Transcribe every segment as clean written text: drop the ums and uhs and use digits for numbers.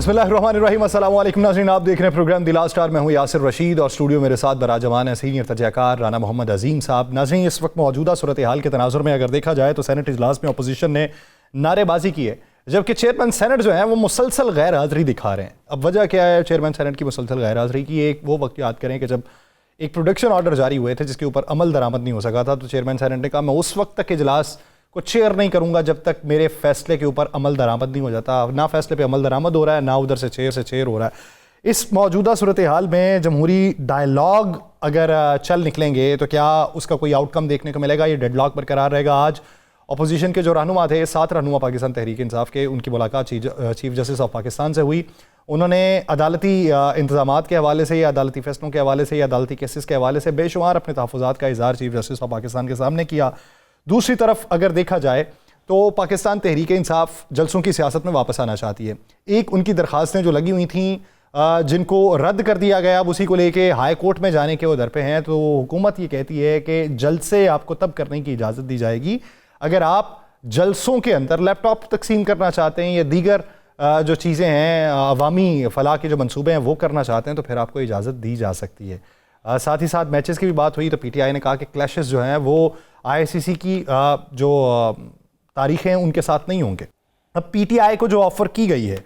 بسم اللہ الرحمن الرحیم، السلام علیکم ناظرین، آپ دیکھ رہے ہیں پروگرام دی لاسٹ آور۔ میں ہوں یاسر رشید اور اسٹوڈیو میرے ساتھ براجمان ہے سینئر تجزیہ کار رانا محمد عظیم صاحب۔ ناظرین، اس وقت موجودہ صورتحال کے تناظر میں اگر دیکھا جائے تو سینٹ اجلاس میں اپوزیشن نے نعرے بازی کی ہے، جبکہ چیئرمین سینٹ جو ہیں وہ مسلسل غیر حاضری دکھا رہے ہیں۔ اب وجہ کیا ہے چیئرمین سینٹ کی مسلسل غیر حاضری کی؟ ایک وہ وقت یاد کریں کہ جب ایک پروڈکشن آرڈر جاری ہوئے تھے جس کے اوپر عمل درآمد نہیں ہو سکا تھا، تو چیئرمین سینٹ نے کہا میں اس وقت تک اجلاس کو چیئر نہیں کروں گا جب تک میرے فیصلے کے اوپر عمل درآمد نہیں ہو جاتا۔ نہ فیصلے پہ عمل درآمد ہو رہا ہے، نہ ادھر سے چیئر ہو رہا ہے۔ اس موجودہ صورتحال میں جمہوری ڈائیلاگ اگر چل نکلیں گے تو کیا اس کا کوئی آؤٹ کم دیکھنے کو ملے گا؟ یہ ڈیڈ لاک برقرار رہے گا؟ آج اپوزیشن کے جو رہنما تھے، 7 رہنما پاکستان تحریک انصاف کے، ان کی ملاقات چیف جسٹس آف پاکستان سے ہوئی۔ انہوں نے عدالتی انتظامات کے حوالے سے یا عدالتی فیصلوں کے حوالے سے یا عدالتی کیسز کے حوالے سے بے شمار اپنے تحفظات کا اظہار چیف جسٹس آف پاکستان کے سامنے کیا۔ دوسری طرف اگر دیکھا جائے تو پاکستان تحریک انصاف جلسوں کی سیاست میں واپس آنا چاہتی ہے۔ ایک ان کی درخواستیں جو لگی ہوئی تھیں جن کو رد کر دیا گیا، اب اسی کو لے کے ہائی کورٹ میں جانے کے وہ در پہ ہیں، تو حکومت یہ کہتی ہے کہ جلسے آپ کو تب کرنے کی اجازت دی جائے گی اگر آپ جلسوں کے اندر لیپ ٹاپ تقسیم کرنا چاہتے ہیں یا دیگر جو چیزیں ہیں عوامی فلاح کے جو منصوبے ہیں وہ کرنا چاہتے ہیں، تو پھر آپ کو اجازت دی جا سکتی ہے۔ ساتھ ہی ساتھ میچز کی بھی بات ہوئی تو پی ٹی آئی نے کہا کہ کلیشز جو ہیں وہ آئی سی سی کی جو تاریخیں ان کے ساتھ نہیں ہوں گے۔ اب پی ٹی آئی کو جو آفر کی گئی ہے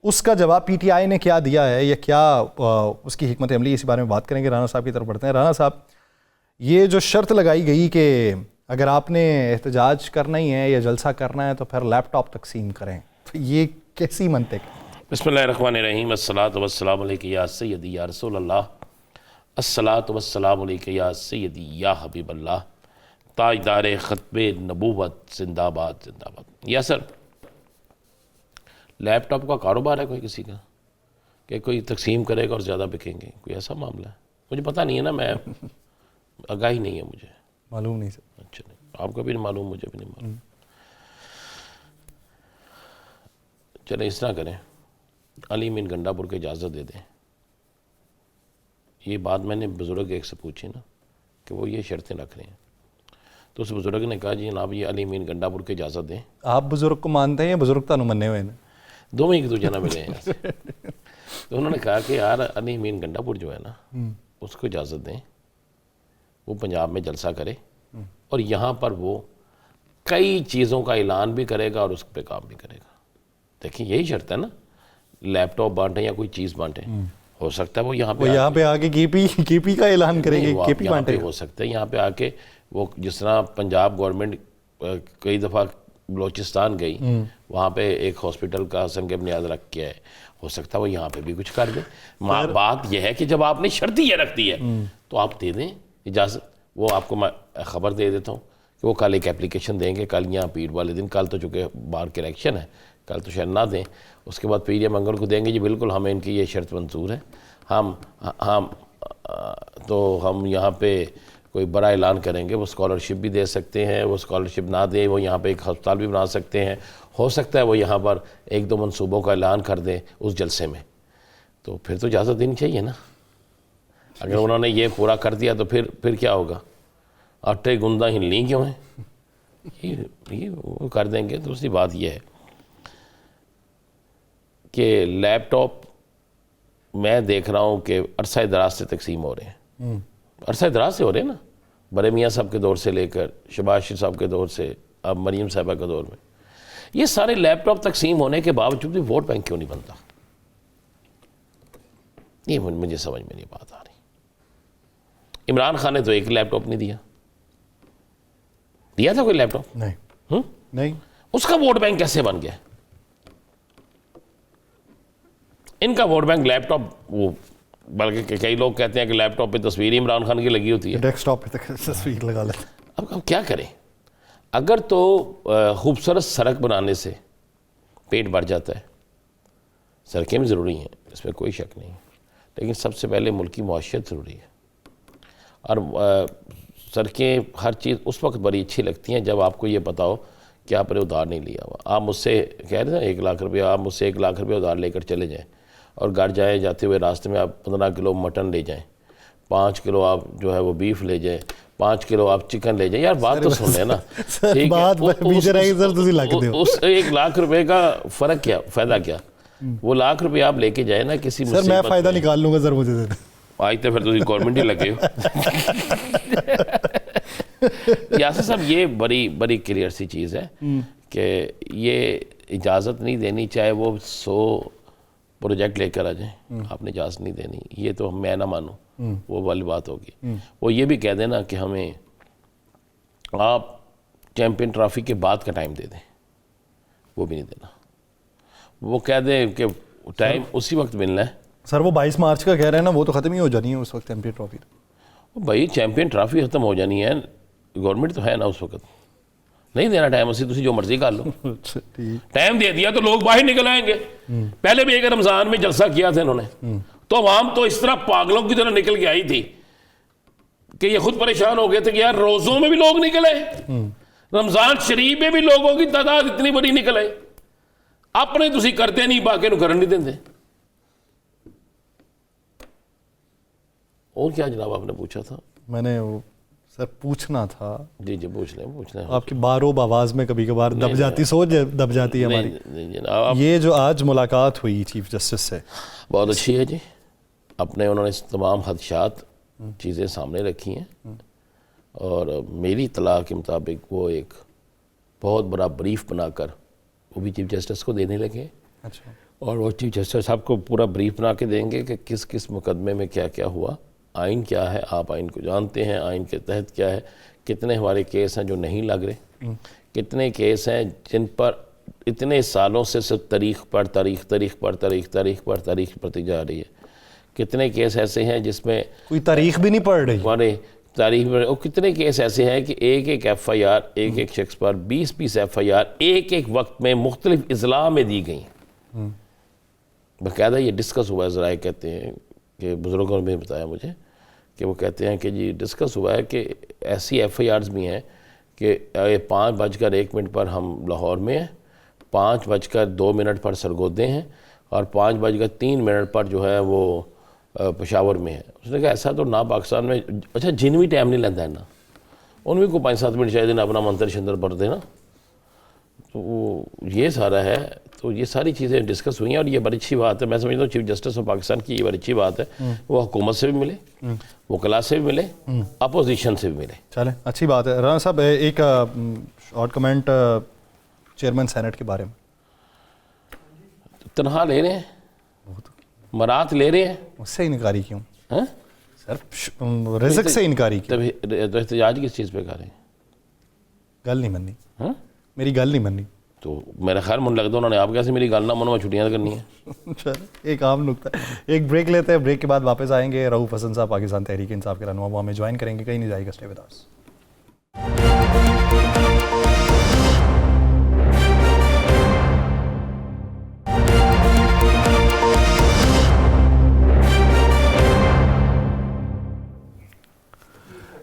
اس کا جواب پی ٹی آئی نے کیا دیا ہے یا کیا اس کی حکمت عملی، اسی بارے میں بات کریں گے۔ رانا صاحب کی طرف بڑھتے ہیں۔ رانا صاحب، یہ جو شرط لگائی گئی کہ اگر آپ نے احتجاج کرنا ہی ہے یا جلسہ کرنا ہے تو پھر لیپ ٹاپ تقسیم کریں، تو یہ کیسی منطق ہے؟ بسم اللہ الرحمن الرحیم، الصلاۃ والسلام علیک یا سیدی یا رسول اللہ، الصلاۃ والسلام علیک یا سیدی یا حبیب اللہ، تاجدار ختم نبوت زندہ باد زندہ باد۔ یا سر، لیپ ٹاپ کا کاروبار ہے کوئی کسی کا کہ کوئی تقسیم کرے گا اور زیادہ بکیں گے؟ کوئی ایسا معاملہ ہے؟ مجھے پتہ نہیں ہے نا، میں آگاہی نہیں ہے، مجھے معلوم نہیں سر۔ اچھا، نہیں آپ کو بھی نہیں معلوم، مجھے بھی نہیں معلوم۔ چلیں اس طرح کریں، علی مین گنڈا پور کو اجازت دے دیں۔ یہ بات میں نے بزرگ ایک سے پوچھی نا کہ وہ یہ شرطیں رکھ رہے ہیں، تو اس بزرگ نے کہا جی جناب یہ علی مین گنڈا پور کو اجازت دیں۔ آپ بزرگ کو مانتے ہیں یا بزرگ تانوں مننے ہوئے ہیں؟ دونوں ایک دوسرے نہ ملے ہیں۔ تو انہوں نے کہا کہ یار علی مین گنڈا پور جو ہے نا اس کو اجازت دیں، وہ پنجاب میں جلسہ کرے اور یہاں پر وہ کئی چیزوں کا اعلان بھی کرے گا اور اس پہ کام بھی کرے گا۔ دیکھیں یہی شرط ہے نا، لیپ ٹاپ بانٹیں یا کوئی چیز بانٹیں، ہو سکتا ہے وہ یہاں پہ آ کے کے پی کا اعلان کریں گے، کے پی بانٹے، ہو سکتا ہے یہاں پہ آ کے وہ جس طرح پنجاب گورنمنٹ کئی دفعہ بلوچستان گئی، وہاں پہ ایک ہاسپٹل کا سنگ بنیاد رکھ کے ہے، ہو سکتا ہے وہ یہاں پہ بھی کچھ کر دیں۔ بات یہ ہے کہ جب آپ نے شرط یہ رکھ دی ہے تو آپ دے دیں اجازت۔ وہ آپ کو میں خبر دے دیتا ہوں کہ وہ کل ایک اپلیکیشن دیں گے، کل یہاں پیر والے دن، کل تو چونکہ بار کے الیکشن ہے، کل تو شاید نہ دیں، اس کے بعد پیر یا منگل کو دیں گے۔ جی بالکل ہمیں ان کی یہ شرط منظور ہے، ہم یہاں پہ کوئی بڑا اعلان کریں گے، وہ اسکالرشپ بھی دے سکتے ہیں، وہ اسکالرشپ نہ دیں وہ یہاں پہ ایک ہسپتال بھی بنا سکتے ہیں، ہو سکتا ہے وہ یہاں پر 1-2 منصوبوں کا اعلان کر دیں اس جلسے میں، تو پھر تو اجازت دینی چاہیے نا۔ اگر انہوں نے یہ پورا کر دیا تو پھر کیا ہوگا؟ آٹے گندہ ہلنی کیوں ہیں؟ یہ وہ کر دیں گے۔ دوسری بات یہ ہے کہ لیپ ٹاپ میں دیکھ رہا ہوں کہ عرصہ دراز سے تقسیم ہو رہے ہیں، عرصہ دراز سے ہو رہے ہیں نا، بڑے میاں صاحب کے دور سے لے کر شہباز شریف صاحب کے دور سے اب مریم صاحبہ کے دور میں، یہ سارے لیپ ٹاپ تقسیم ہونے کے باوجود بھی ووٹ بینک کیوں نہیں بنتا؟ یہ مجھے سمجھ میں نہیں بات آ رہی۔ عمران خان نے تو ایک لیپ ٹاپ نہیں دیا تھا کوئی لیپ ٹاپ؟ نہیں۔ اس کا ووٹ بینک کیسے بن گیا؟ ان کا ووٹ بینک لیپ ٹاپ، وہ بلکہ کئی لوگ کہتے ہیں کہ لیپ ٹاپ پہ تصویر عمران خان کی لگی ہوتی ہے، ڈیسک ٹاپ پہ تصویر لگا لیتے۔ اب ہم کیا کریں؟ اگر تو خوبصورت سڑک بنانے سے پیٹ بھر جاتا ہے، سڑکیں بھی ضروری ہیں، اس میں کوئی شک نہیں، لیکن سب سے پہلے ملکی معاشیت ضروری ہے۔ اور سڑکیں ہر چیز اس وقت بڑی اچھی لگتی ہیں جب آپ کو یہ پتا ہو کہ آپ نے ادھار نہیں لیا ہوا۔ آپ مجھ سے کہہ رہے ہیں 1 لاکھ روپیہ، آپ مجھ سے 1 لاکھ روپیہ ادھار لے کر چلے جائیں اور گھر جاتے ہوئے راستے میں آپ 15 کلو مٹن لے جائیں، 5 کلو آپ جو ہے وہ بیف لے جائیں، 5 کلو آپ چکن لے جائیں۔ یار بات تو سن لیں نا، اس 1 لاکھ روپے کا فرق کیا، فائدہ کیا؟ وہ لاکھ روپے آپ لے کے جائے نا کسی سر میں فائدہ نکال لوں گا سر مجھے دے دیں. آج تو پھر تسی گورنمنٹ ہی لگے ہو. یاسر صاحب یہ بڑی کلیئر سی چیز ہے کہ یہ اجازت نہیں دینی, چاہے وہ 100 پروجیکٹ لے کر آ جائیں, آپ نے اجازت نہیں دینی. یہ تو میں نہ مانوں, وہ والی بات ہوگی. وہ یہ بھی کہہ دینا کہ ہمیں آپ چیمپئن ٹرافی کے بعد کا ٹائم دے دیں, وہ بھی نہیں دینا. وہ کہہ دیں کہ ٹائم اسی وقت ملنا ہے. سر وہ 22 مارچ کا کہہ رہے ہیں نا, وہ تو ختم ہی ہو جانی ہے اس وقت چیمپئن ٹرافی. بھائی چیمپئن ٹرافی ختم ہو جانی ہے, گورنمنٹ تو ہے نا اس وقت, نہیں دینا ٹائم اسی, تسی جو مرضی کر لو. ٹائم دے دیا تو لوگ باہر نکل آئیں گے. پہلے بھی ایک رمضان میں جلسہ کیا تھا انہوں نے, تو عوام تو اس طرح پاگلوں کی طرح نکل کے آئی تھی کہ یہ خود پریشان ہو گئے تھے کہ یار روزوں میں بھی لوگ نکلے, رمضان شریف میں بھی لوگوں کی تعداد اتنی بڑی نکلے. اپنے تسی کرتے نہیں, باقی نو کرن نہیں دیندے. اور کیا جناب آپ نے پوچھا تھا؟ میں نے سر پوچھنا تھا. جی پوچھ لیں. آپ کی باروب آواز میں کبھی کبھار دب جاتی, سوچ دب جاتی ہے ہماری. نہیں جناب, یہ جو آج ملاقات ہوئی چیف جسٹس سے بہت اچھی ہے جی. اپنے انہوں نے تمام خدشات چیزیں سامنے رکھی ہیں, اور میری اطلاع کے مطابق وہ ایک بہت بڑا بریف بنا کر وہ بھی چیف جسٹس کو دینے لگے. اچھا. اور وہ چیف جسٹس صاحب کو پورا بریف بنا کے دیں گے کہ کس کس مقدمے میں کیا کیا ہوا, آئین کیا ہے, آپ آئین کو جانتے ہیں, آئین کے تحت کیا ہے, کتنے ہمارے کیس ہیں جو نہیں لگ رہے, کتنے کیس ہیں جن پر اتنے سالوں سے صرف تاریخ پر تاریخ پڑتی جا رہی ہے, کتنے کیس ایسے ہیں جس میں کوئی تاریخ بھی نہیں پڑھ رہی ہمارے تاریخ میں, اور کتنے کیس ایسے ہیں کہ ایک ایف آئی آر ایک شخص پر 20 ایف آئی آر ایک وقت میں مختلف اضلاع میں دی گئی. باقاعدہ یہ ڈسکس ہوا ہے, ذرائع کہتے ہیں کہ بزرگوں نے بتایا مجھے کہ وہ کہتے ہیں کہ جی ڈسکس ہوا ہے کہ ایسی ایف آئی آرز بھی ہیں کہ 5:01 پر ہم لاہور میں ہیں, 5:02 پر سرگودے ہیں, اور 5:03 پر جو ہے وہ پشاور میں ہے. اس نے کہا ایسا تو نہ پاکستان میں, اچھا جن بھی ٹائم نہیں لینا ہے نا, ان بھی کو 5-7 منٹ چاہیے دینا اپنا منتر شندر پڑھ دینا. تو یہ سارا ہے. تو یہ ساری چیزیں ڈسکس ہوئی ہیں, اور یہ بڑی اچھی بات ہے. میں سمجھتا ہوں چیف جسٹس آف پاکستان کی یہ بڑی اچھی بات ہے. وہ حکومت سے بھی ملے, وکلاء سے بھی ملے, اپوزیشن سے بھی ملے. چلیں اچھی بات ہے. رانا صاحب ایک شارٹ کمنٹ چیئرمین سینٹ کے بارے میں. تنخواہ لے رہے ہیں, مرات لے رہے ہیں, اس سے انکاری کیوں سر؟ رزق سے انکاری کیوں؟ تو احتجاج کس چیز پہ کر رہے ہیں؟ گل نہیں مننی, میری گل نہیں مننی. تو میرا خیال من لگتا انہوں نے آپ کیسے میری گل نہ منو, میں چھٹیاں کرنی ہیں. چلیں ایک عام نکتہ. ایک بریک لیتے ہیں, بریک کے بعد واپس آئیں گے. رؤوف حسن صاحب پاکستان تحریک انصاف کے رہنما, وہ ہمیں جوائن کریں گے. کہیں نہیں جائے گا, اسٹے ود اس.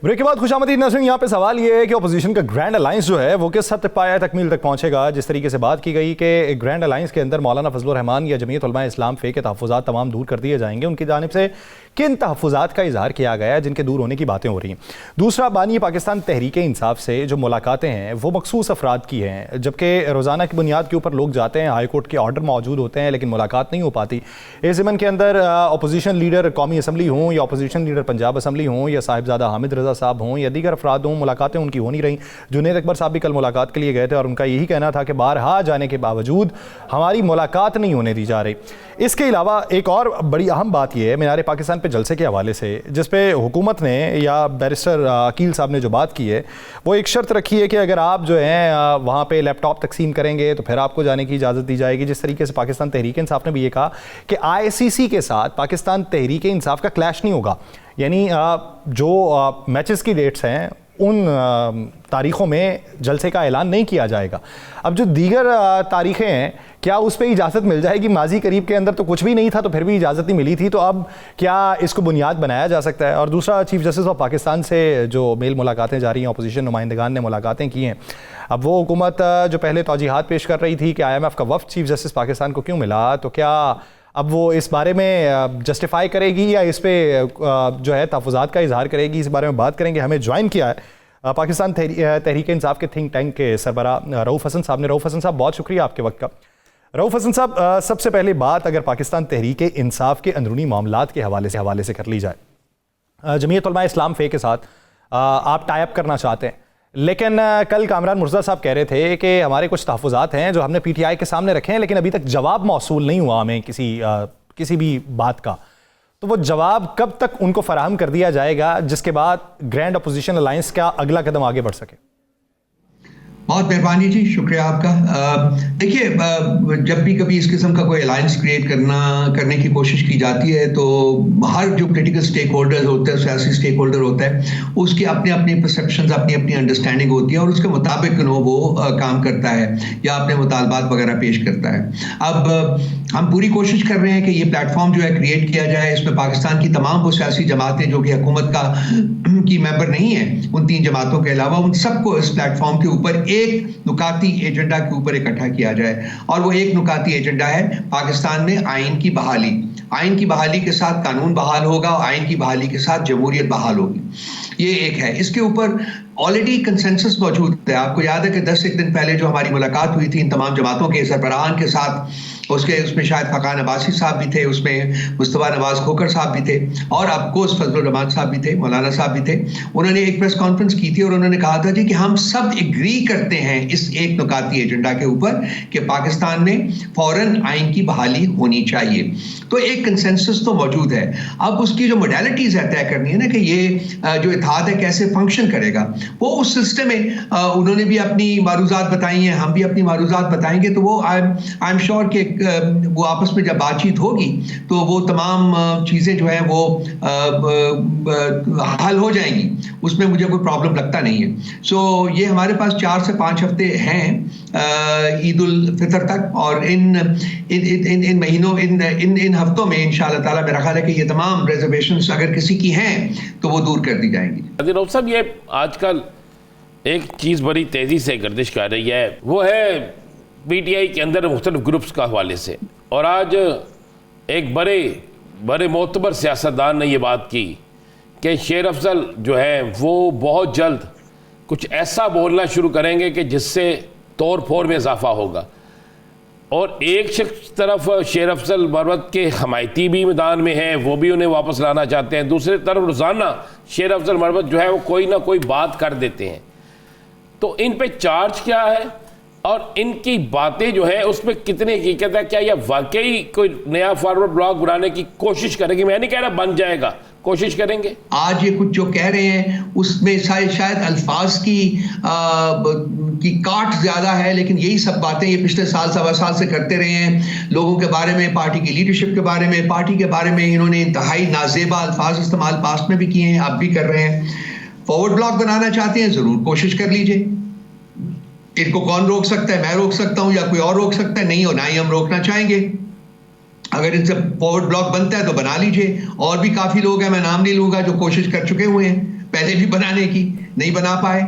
بریک کے بعد خوش آمدید ناظرین. یہاں پہ سوال یہ ہے کہ اپوزیشن کا گرینڈ الائنس جو ہے وہ کس حد تک پایا تکمیل تک پہنچے گا. جس طریقے سے بات کی گئی کہ گرینڈ الائنس کے اندر مولانا فضل الرحمان یا جمعیت علماء اسلام فے کے تحفظات تمام دور کر دیے جائیں گے, ان کی جانب سے کن تحفظات کا اظہار کیا گیا ہے جن کے دور ہونے کی باتیں ہو رہی ہیں. دوسرا, بانی پاکستان تحریک انصاف سے جو ملاقاتیں ہیں وہ مخصوص افراد کی ہیں, جبکہ روزانہ کی بنیاد کے اوپر لوگ جاتے ہیں, ہائی کورٹ کے آرڈر موجود ہوتے ہیں, لیکن ملاقات نہیں ہو پاتی. اس ضمن کے اندر اپوزیشن لیڈر قومی اسمبلی ہوں یا اپوزیشن لیڈر پنجاب اسمبلی ہوں یا صاحبزادہ حامد رضا صاحب ہوں یا دیگر افراد ہوں, ملاقاتیں ان کی ہو نہیں رہیں. جنید اکبر صاحب بھی کل ملاقات کے لیے گئے تھے اور ان کا یہی کہنا تھا کہ بارہا جانے کے باوجود ہماری ملاقات نہیں ہونے دی جا رہی. اس کے علاوہ ایک اور بڑی اہم بات یہ ہے مینار پاکستان پہ جلسے کے حوالے سے, جس پہ حکومت نے یا بیرسٹر عقیل صاحب نے جو بات کی ہے وہ ایک شرط رکھی ہے کہ اگر آپ جو ہیں وہاں پہ لیپ ٹاپ تقسیم کریں گے تو پھر آپ کو جانے کی اجازت دی جائے گی. جس طریقے سے پاکستان تحریک انصاف نے بھی یہ کہا کہ ICC کے ساتھ پاکستان تحریک انصاف کا کلیش نہیں ہوگا, یعنی جو میچز کی ڈیٹس ہیں ان تاریخوں میں جلسے کا اعلان نہیں کیا جائے گا. اب جو دیگر تاریخیں ہیں کیا اس پہ اجازت مل جائے گی؟ ماضی قریب کے اندر تو کچھ بھی نہیں تھا تو پھر بھی اجازت نہیں ملی تھی, تو اب کیا اس کو بنیاد بنایا جا سکتا ہے؟ اور دوسرا, چیف جسٹس آف پاکستان سے جو میل ملاقاتیں جاری ہیں, اپوزیشن نمائندگان نے ملاقاتیں کی ہیں, اب وہ حکومت جو پہلے توجیحات پیش کر رہی تھی کہ IMF کا وفد چیف جسٹس پاکستان کو کیوں ملا, تو کیا اب وہ اس بارے میں جسٹیفائی کرے گی یا اس پہ جو ہے تحفظات کا اظہار کرے گی؟ اس بارے میں بات کریں گے. ہمیں جوائن کیا ہے پاکستان تحریک انصاف کے تھنک ٹینک کے سربراہ رؤوف حسن صاحب نے. رؤوف حسن صاحب بہت شکریہ آپ کے وقت کا. رؤوف حسن صاحب، سب سے پہلے بات اگر پاکستان تحریک انصاف کے اندرونی معاملات کے حوالے سے کر لی جائے، جمعیت علماء اسلام فے کے ساتھ آپ ٹائی اپ کرنا چاہتے ہیں، لیکن کل کامران مرزا صاحب کہہ رہے تھے کہ ہمارے کچھ تحفظات ہیں جو ہم نے پی ٹی آئی کے سامنے رکھے ہیں لیکن ابھی تک جواب موصول نہیں ہوا ہمیں کسی بھی بات کا. تو وہ جواب کب تک ان کو فراہم کر دیا جائے گا جس کے بعد گرینڈ اپوزیشن الائنس کا اگلا قدم آگے بڑھ سکے؟ بہت مہربانی جی، شکریہ آپ کا. دیکھیے، جب بھی کبھی اس قسم کا کوئی الائنس کریٹ کرنے کی کوشش کی جاتی ہے تو ہر جو پولیٹیکل سٹیک ہولڈر ہوتا ہے، سیاسی سٹیک ہولڈر ہوتا ہے، اس کی اپنی اپنی پرسیپشنز، اپنی اپنی انڈرسٹینڈنگ ہوتی ہے اور اس کے مطابق وہ کام کرتا ہے یا اپنے مطالبات وغیرہ پیش کرتا ہے. اب ہم پوری کوشش کر رہے ہیں کہ یہ پلیٹ فارم جو ہے کریٹ کیا جائے. اس میں پاکستان کی تمام وہ سیاسی جماعتیں جو کہ حکومت کی ممبر نہیں ہیں، ان 3 جماعتوں کے علاوہ، ان سب کو اس پلیٹ فارم کے اوپر ایک نکاتی ایجنڈا کے اوپر اکٹھا کیا جائے. اور وہ ایک نکاتی ایجنڈا ہے پاکستان میں آئین کی بحالی. آئین کی بحالی کے ساتھ قانون بحال ہوگا، آئین کی بحالی کے ساتھ جمہوریت بحال ہوگی. یہ ایک ہے. اس کے اوپر آلریڈی کنسنسس موجود ہے. آپ کو یاد ہے کہ 10 دن پہلے جو ہماری ملاقات ہوئی تھی ان تمام جماعتوں کے سربراہان کے ساتھ، اس میں شاید فقان عباسی صاحب بھی تھے، اس میں مصطفیٰ نواز کھوکھر صاحب بھی تھے، اور اب کوس فضل الرحمان صاحب بھی تھے، مولانا صاحب بھی تھے. انہوں نے ایک پریس کانفرنس کی تھی اور انہوں نے کہا تھا جی کہ ہم سب ایگری کرتے ہیں اس ایک نکاتی ایجنڈا کے اوپر کہ پاکستان میں فوراً آئین کی بحالی ہونی چاہیے. تو ایک کنسنسس تو موجود ہے. اب اس کی جو موڈیلٹیز ہے طے کرنی ہے نا کہ یہ جو اتحاد ہے کیسے فنکشن کرے گا، وہ اس سسٹم میں انہوں نے بھی اپنی معروضات بتائی ہیں، ہم بھی اپنی معروضات بتائیں گے. تو وہ آئی ایم شیور کہ وہ آپس میں جب بات چیت ہوگی تو وہ تمام چیزیں جو ہیں وہ حل ہو جائیں گی. اس میں مجھے کوئی پرابلم لگتا نہیں ہے. سو یہ ہمارے پاس 4 سے 5 ہفتے ہیں عید الفطر تک، اور ان مہینوں ان ہفتوں میں انشاءاللہ تعالیٰ میرا خیال ہے کہ یہ تمام ریزرویشنز اگر کسی کی ہیں تو وہ دور کر دی جائیں گی. رؤوف صاحب، یہ آج کل ایک چیز بڑی تیزی سے گردش کر رہی ہے، وہ ہے پی ٹی آئی کے اندر مختلف گروپس کا حوالے سے. اور آج ایک بڑے معتبر سیاستدان نے یہ بات کی کہ شیر افضل جو ہے وہ بہت جلد کچھ ایسا بولنا شروع کریں گے کہ جس سے توڑ پھوڑ میں اضافہ ہوگا. اور ایک شخص طرف شیر افضل مروت کے حمایتی بھی میدان میں ہیں، وہ بھی انہیں واپس لانا چاہتے ہیں. دوسری طرف روزانہ شیر افضل مروت جو ہے وہ کوئی نہ کوئی بات کر دیتے ہیں. تو ان پہ چارج کیا ہے اور ان کی باتیں جو ہیں اس میں کتنی حقیقت ہے؟ کیا یہ واقعی کوئی نیا فارورڈ بلاک بنانے کی کوشش کریں گے؟ میں نہیں کہہ رہا بن جائے گا، کوشش کریں گے. آج یہ کچھ جو کہہ رہے ہیں اس میں شاید الفاظ کی کاٹ زیادہ ہے، لیکن یہی سب باتیں یہ پچھلے سوا سال سے کرتے رہے ہیں. لوگوں کے بارے میں، پارٹی کی لیڈرشپ کے بارے میں، پارٹی کے بارے میں انہوں نے انتہائی نازیبا الفاظ استعمال پاسٹ میں بھی کیے ہیں، اب بھی کر رہے ہیں. فارورڈ بلاک بنانا چاہتے ہیں، ضرور کوشش کر لیجئے. ان کو کون روک سکتا ہے؟ میں روک سکتا ہوں یا کوئی اور روک سکتا ہے؟ نہیں، اور نہ ہی ہم روکنا چاہیں گے. اگر ان سے فارورڈ بلاک بنتا ہے تو بنا لیجئے. اور بھی کافی لوگ ہیں، میں نام نہیں لوں گا، جو کوشش کر چکے ہوئے ہیں پہلے بھی بنانے کی، نہیں بنا پائے.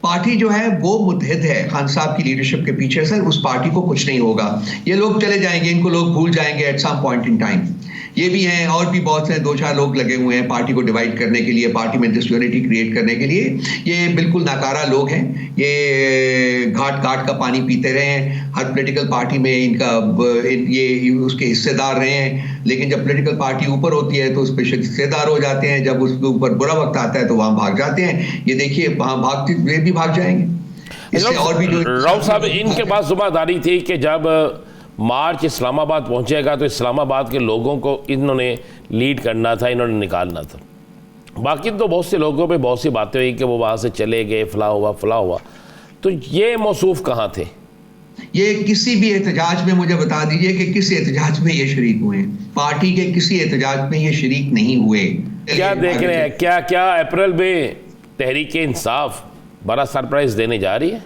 پارٹی جو ہے وہ متحد ہے خان صاحب کی لیڈرشپ کے پیچھے. سر اس پارٹی کو کچھ نہیں ہوگا. یہ لوگ چلے جائیں گے، ان کو لوگ بھول جائیں گے at some point in time. یہ بھی ہیں، اور بھی بہت سے 2-4 لوگ لگے ہوئے ہیں پارٹی کو ڈیوائڈ کرنے کے لیے، پارٹی میں ڈس یونٹی کریٹ کرنے کے لیے. یہ بالکل ناکارہ لوگ ہیں. یہ گھاٹ کا پانی پیتے رہے ہیں. ہر پولیٹیکل پارٹی میں ان کا یہ اس کے حصے دار رہے ہیں، لیکن جب پولیٹیکل پارٹی اوپر ہوتی ہے تو اس پہ حصے دار ہو جاتے ہیں. جب اس کے اوپر برا وقت آتا ہے تو وہاں بھاگ جاتے ہیں. یہ دیکھیے وہاں یہ بھی بھاگ جائیں گے. راؤ صاحب، ان کے پاس ذمہ داری تھی کہ جب مارچ اسلام آباد پہنچے گا تو اسلام آباد کے لوگوں کو انہوں نے لیڈ کرنا تھا، انہوں نے نکالنا تھا. باقی تو بہت سے لوگوں پہ بہت سی باتیں ہوئی کہ وہ وہاں سے چلے گئے، فلاں ہوا. تو یہ موصوف کہاں تھے؟ یہ کسی بھی احتجاج میں مجھے بتا دیجئے کہ کس احتجاج میں یہ شریک ہوئے ہیں. پارٹی کے کسی احتجاج میں یہ شریک نہیں ہوئے. کیا دیکھ رہے ہیں؟ کیا اپریل میں تحریک انصاف بڑا سرپرائز دینے جا رہی ہے؟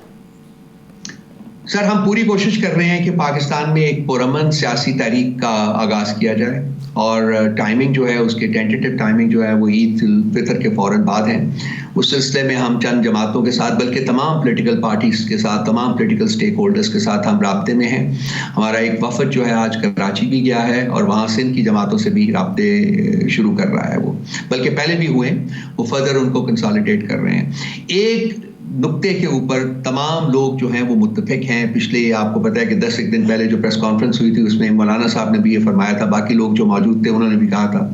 سر ہم پوری کوشش کر رہے ہیں کہ پاکستان میں ایک پرامن سیاسی تحریک کا آغاز کیا جائے، اور ٹائمنگ جو ہے اس کے ٹینٹیٹو ٹائمنگ جو ہے وہ عید الفطر کے فوراً بعد ہے. اس سلسلے میں ہم چند جماعتوں کے ساتھ، بلکہ تمام پولیٹیکل پارٹیز کے ساتھ، تمام پولیٹیکل سٹیک ہولڈرز کے ساتھ ہم رابطے میں ہیں. ہمارا ایک وفد جو ہے آج کراچی بھی گیا ہے اور وہاں سندھ کی جماعتوں سے بھی رابطے شروع کر رہا ہے. وہ بلکہ پہلے بھی ہوئے، وہ فردر ان کو کنسالیڈیٹ کر رہے ہیں. ایک نقطے کے اوپر تمام لوگ جو ہیں وہ متفق ہیں. پچھلے آپ کو پتہ ہے کہ 10 دن پہلے جو پریس کانفرنس ہوئی تھی اس میں مولانا صاحب نے بھی یہ فرمایا تھا, باقی لوگ جو موجود تھے انہوں نے بھی کہا تھا,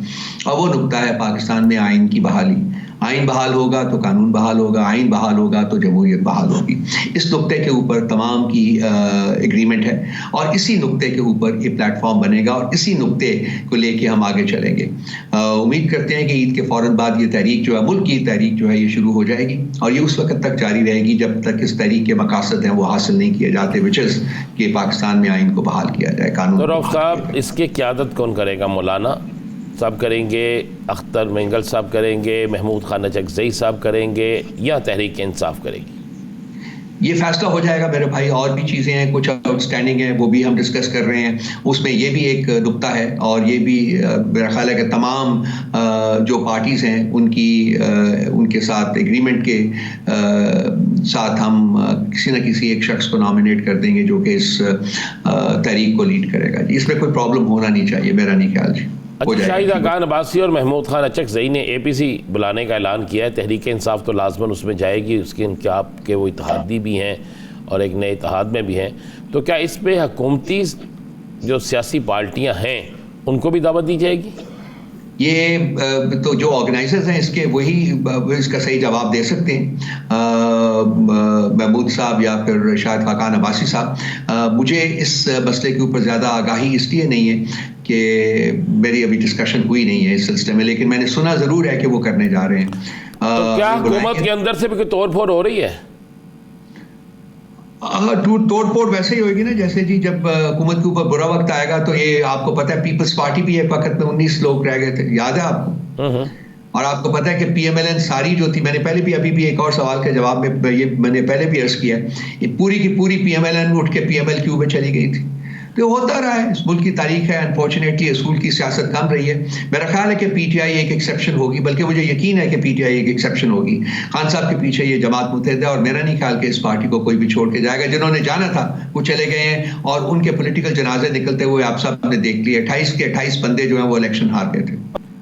اور وہ نقطہ ہے پاکستان میں آئین کی بحالی. آئین بحال ہوگا تو قانون بحال ہوگا, آئین بحال ہوگا تو جمہوریت بحال ہوگی. اس نقطے کے اوپر تمام کی ایگریمنٹ ہے, اور اسی نقطے کے اوپر یہ پلیٹ فارم بنے گا, اور اسی نقطے کو لے کے ہم آگے چلیں گے. امید کرتے ہیں کہ عید کے فوراً بعد یہ تحریک جو ہے, ملک کی تحریک جو ہے, یہ شروع ہو جائے گی, اور یہ اس وقت تک جاری رہے گی جب تک اس تحریک کے مقاصد ہیں وہ حاصل نہیں کیے جاتے, وچ از کہ پاکستان میں آئین کو بحال کیا جائے, قانون. تو رؤف صاحب, اس کی قیادت کون کرے گا؟ مولانا صاحب کریں گے, اختر مینگل صاحب کریں گے, محمود خان اچکزئی صاحب کریں گے, یا تحریک انصاف کرے گی؟ یہ فیصلہ ہو جائے گا میرے بھائی. اور بھی چیزیں ہیں, کچھ آؤٹ اسٹینڈنگ ہیں, وہ بھی ہم ڈسکس کر رہے ہیں. اس میں یہ بھی ایک نقطہ ہے, اور یہ بھی میرا خیال ہے کہ تمام جو پارٹیز ہیں ان کے ساتھ ایگریمنٹ کے ساتھ ہم کسی نہ کسی ایک شخص کو نامینیٹ کر دیں گے جو کہ اس تحریک کو لیڈ کرے گا. اس میں کوئی پرابلم ہونا نہیں چاہیے, میرا نہیں خیال جی. اچھا, شاہد خاقان عباسی اور محمود خان اچکزئی نے اے پی سی بلانے کا اعلان کیا ہے. تحریک انصاف تو لازماً اس میں جائے گی, اس کے انقلاب کے وہ اتحادی بھی ہیں اور ایک نئے اتحاد میں بھی ہیں. تو کیا اس پہ حکومتی جو سیاسی پارٹیاں ہیں ان کو بھی دعوت دی جائے گی؟ یہ تو جو آرگنائزرز ہیں اس کے وہی اس کا صحیح جواب دے سکتے ہیں, محمود صاحب یا پھر شاہد خاقان عباسی صاحب. مجھے اس مسئلے کے اوپر زیادہ آگاہی اس لیے نہیں ہے کہ میری ابھی ڈسکشن ہوئی نہیں ہے اس سلسلے میں, لیکن میں نے سنا ضرور ہے کہ وہ کرنے جا رہے ہیں. تو کیا حکومت کے اندر سے بھی کوئی توڑ پھوڑ ہو رہی ہے؟ توڑ پھوڑ ویسے ہی ہوئے گی نا جیسے جی جب حکومت کے اوپر برا وقت آئے گا تو یہ آپ کو پتہ ہے پیپلز پارٹی بھی ایک وقت میں 19 لوگ رہ گئے تھے, یاد ہے آپ کو؟ اور آپ کو پتہ ہے کہ پی ایم ایل این ساری جو تھی, میں نے پہلے بھی ابھی بھی ایک اور سوال کے جواب میں یہ میں نے پہلے بھی عرض کیا, یہ پوری کی پوری پی ایم ایل این اٹھ کے پی ایم ایل کیو میں چلی گئی تھی. تو ہوتا رہا ہے, اس ملک کی تاریخ ہے. انفارچونیٹلی اصول کی سیاست کم رہی ہے. میرا خیال ہے کہ پی ٹی آئی ایک ایکسیپشن ہوگی, بلکہ مجھے یقین ہے کہ پی ٹی آئی ایک ایکسیپشن ہوگی. خان صاحب کے پیچھے یہ جماعت متحد ہے, اور میرا نہیں خیال کہ اس پارٹی کو کوئی بھی چھوڑ کے جائے گا. جنہوں نے جانا تھا وہ چلے گئے ہیں, اور ان کے پولیٹیکل جنازے نکلتے ہوئے آپ سب نے دیکھ لیے. 28 کے 28 بندے جو ہیں وہ الیکشن ہار گئے تھے.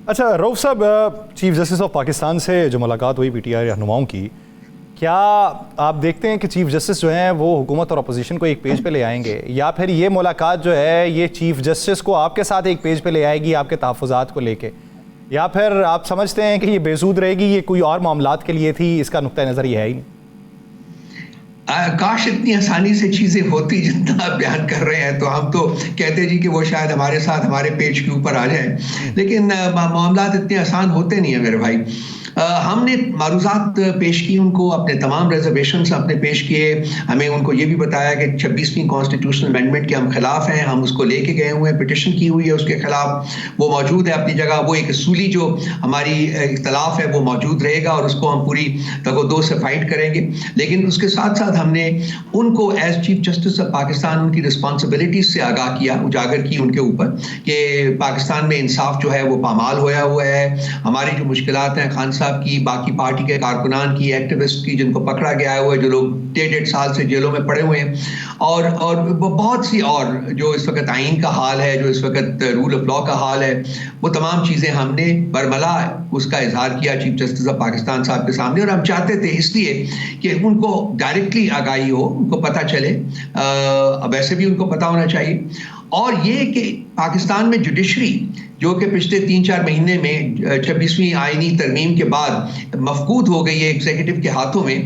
اچھا رؤف صاحب, چیف جسٹس آف پاکستان سے جو ملاقات ہوئی پی ٹی آئی رہنماؤں کی, کیا آپ دیکھتے ہیں کہ چیف جسٹس جو ہیں وہ حکومت اور اپوزیشن کو ایک پیج پہ لے آئیں گے, یا پھر یہ ملاقات جو ہے یہ چیف جسٹس کو آپ کے ساتھ ایک پیج پہ لے آئے گی آپ کے تحفظات کو لے کے, یا پھر آپ سمجھتے ہیں کہ یہ بے سود رہے گی, یہ کوئی اور معاملات کے لیے تھی, اس کا نقطہ نظر یہ ہے ہی نہیں؟ کاش اتنی آسانی سے چیزیں ہوتی جتنا آپ بیان کر رہے ہیں, تو ہم تو کہتے جی کہ وہ شاید ہمارے ساتھ ہمارے پیج کے اوپر آ جائیں, لیکن معاملات اتنے آسان ہوتے نہیں ہیں میرے بھائی. ہم نے معروضات پیش کی ان کو, اپنے تمام ریزرویشنز اپنے پیش کیے. ہمیں ان کو یہ بھی بتایا کہ 26ویں کانسٹیٹیوشنل امینڈمنٹ کے ہم خلاف ہیں, ہم اس کو لے کے گئے ہوئے ہیں, پٹیشن کی ہوئی ہے اس کے خلاف, وہ موجود ہے اپنی جگہ. وہ ایک اصولی جو ہماری اختلاف ہے وہ موجود رہے گا, اور اس کو ہم پوری تگ و دو سے فائٹ کریں گے. لیکن اس کے ساتھ ساتھ ہم نے ان کو as chief justice of Pakistan ان کی رسپانسبلٹیز سے آگاہ کیا, اجاگر کی ان کے اوپر کہ پاکستان میں انصاف جو ہے وہ پامال ہویا ہوا ہے. ہماری جو مشکلات ہیں خان صاحب کی, باقی پارٹی کے کارکنان کی, ایکٹیوسٹ کی, جن کو پکڑا گیا ہوا ہے, جو لوگ 1.5 سال سے جیلوں میں پڑے ہوئے ہیں, اور بہت سی اور جو اس وقت آئین کا حال ہے, جو اس وقت رول آف لا کا حال ہے, وہ تمام چیزیں ہم نے برملا اس کا اظہار کیا چیف جسٹس آف پاکستان صاحب کے سامنے. اور ہم چاہتے تھے اس لیے کہ ان کو ڈائریکٹلی آگاہی ہو, ان کو پتہ چلے, ویسے بھی ان کو پتہ ہونا چاہیے. اور یہ کہ پاکستان میں جوڈیشری جو کہ پچھلے 3-4 مہینے میں 26ویں آئینی ترمیم کے بعد مفقود ہو گئی ہے ایگزیکٹو کے ہاتھوں میں,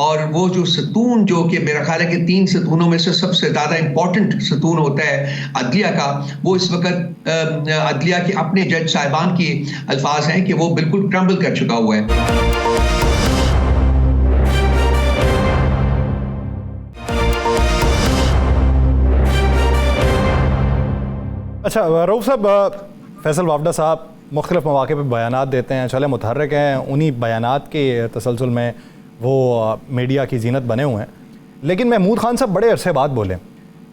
اور وہ جو ستون جو کہ میرا خیال ہے کہ 3 ستونوں میں سے سب سے زیادہ امپورٹنٹ ستون ہوتا ہے عدلیہ کا, وہ اس وقت عدلیہ کے اپنے جج صاحبان کے الفاظ ہیں کہ وہ بالکل کرمبل کر چکا ہوا ہے. اچھا رؤف صاحب, فیصل وافدہ صاحب مختلف مواقع پہ بیانات دیتے ہیں, چلے متحرک ہیں, انہی بیانات کے تسلسل میں وہ میڈیا کی زینت بنے ہوئے ہیں. لیکن محمود خان صاحب بڑے عرصے بعد بولے,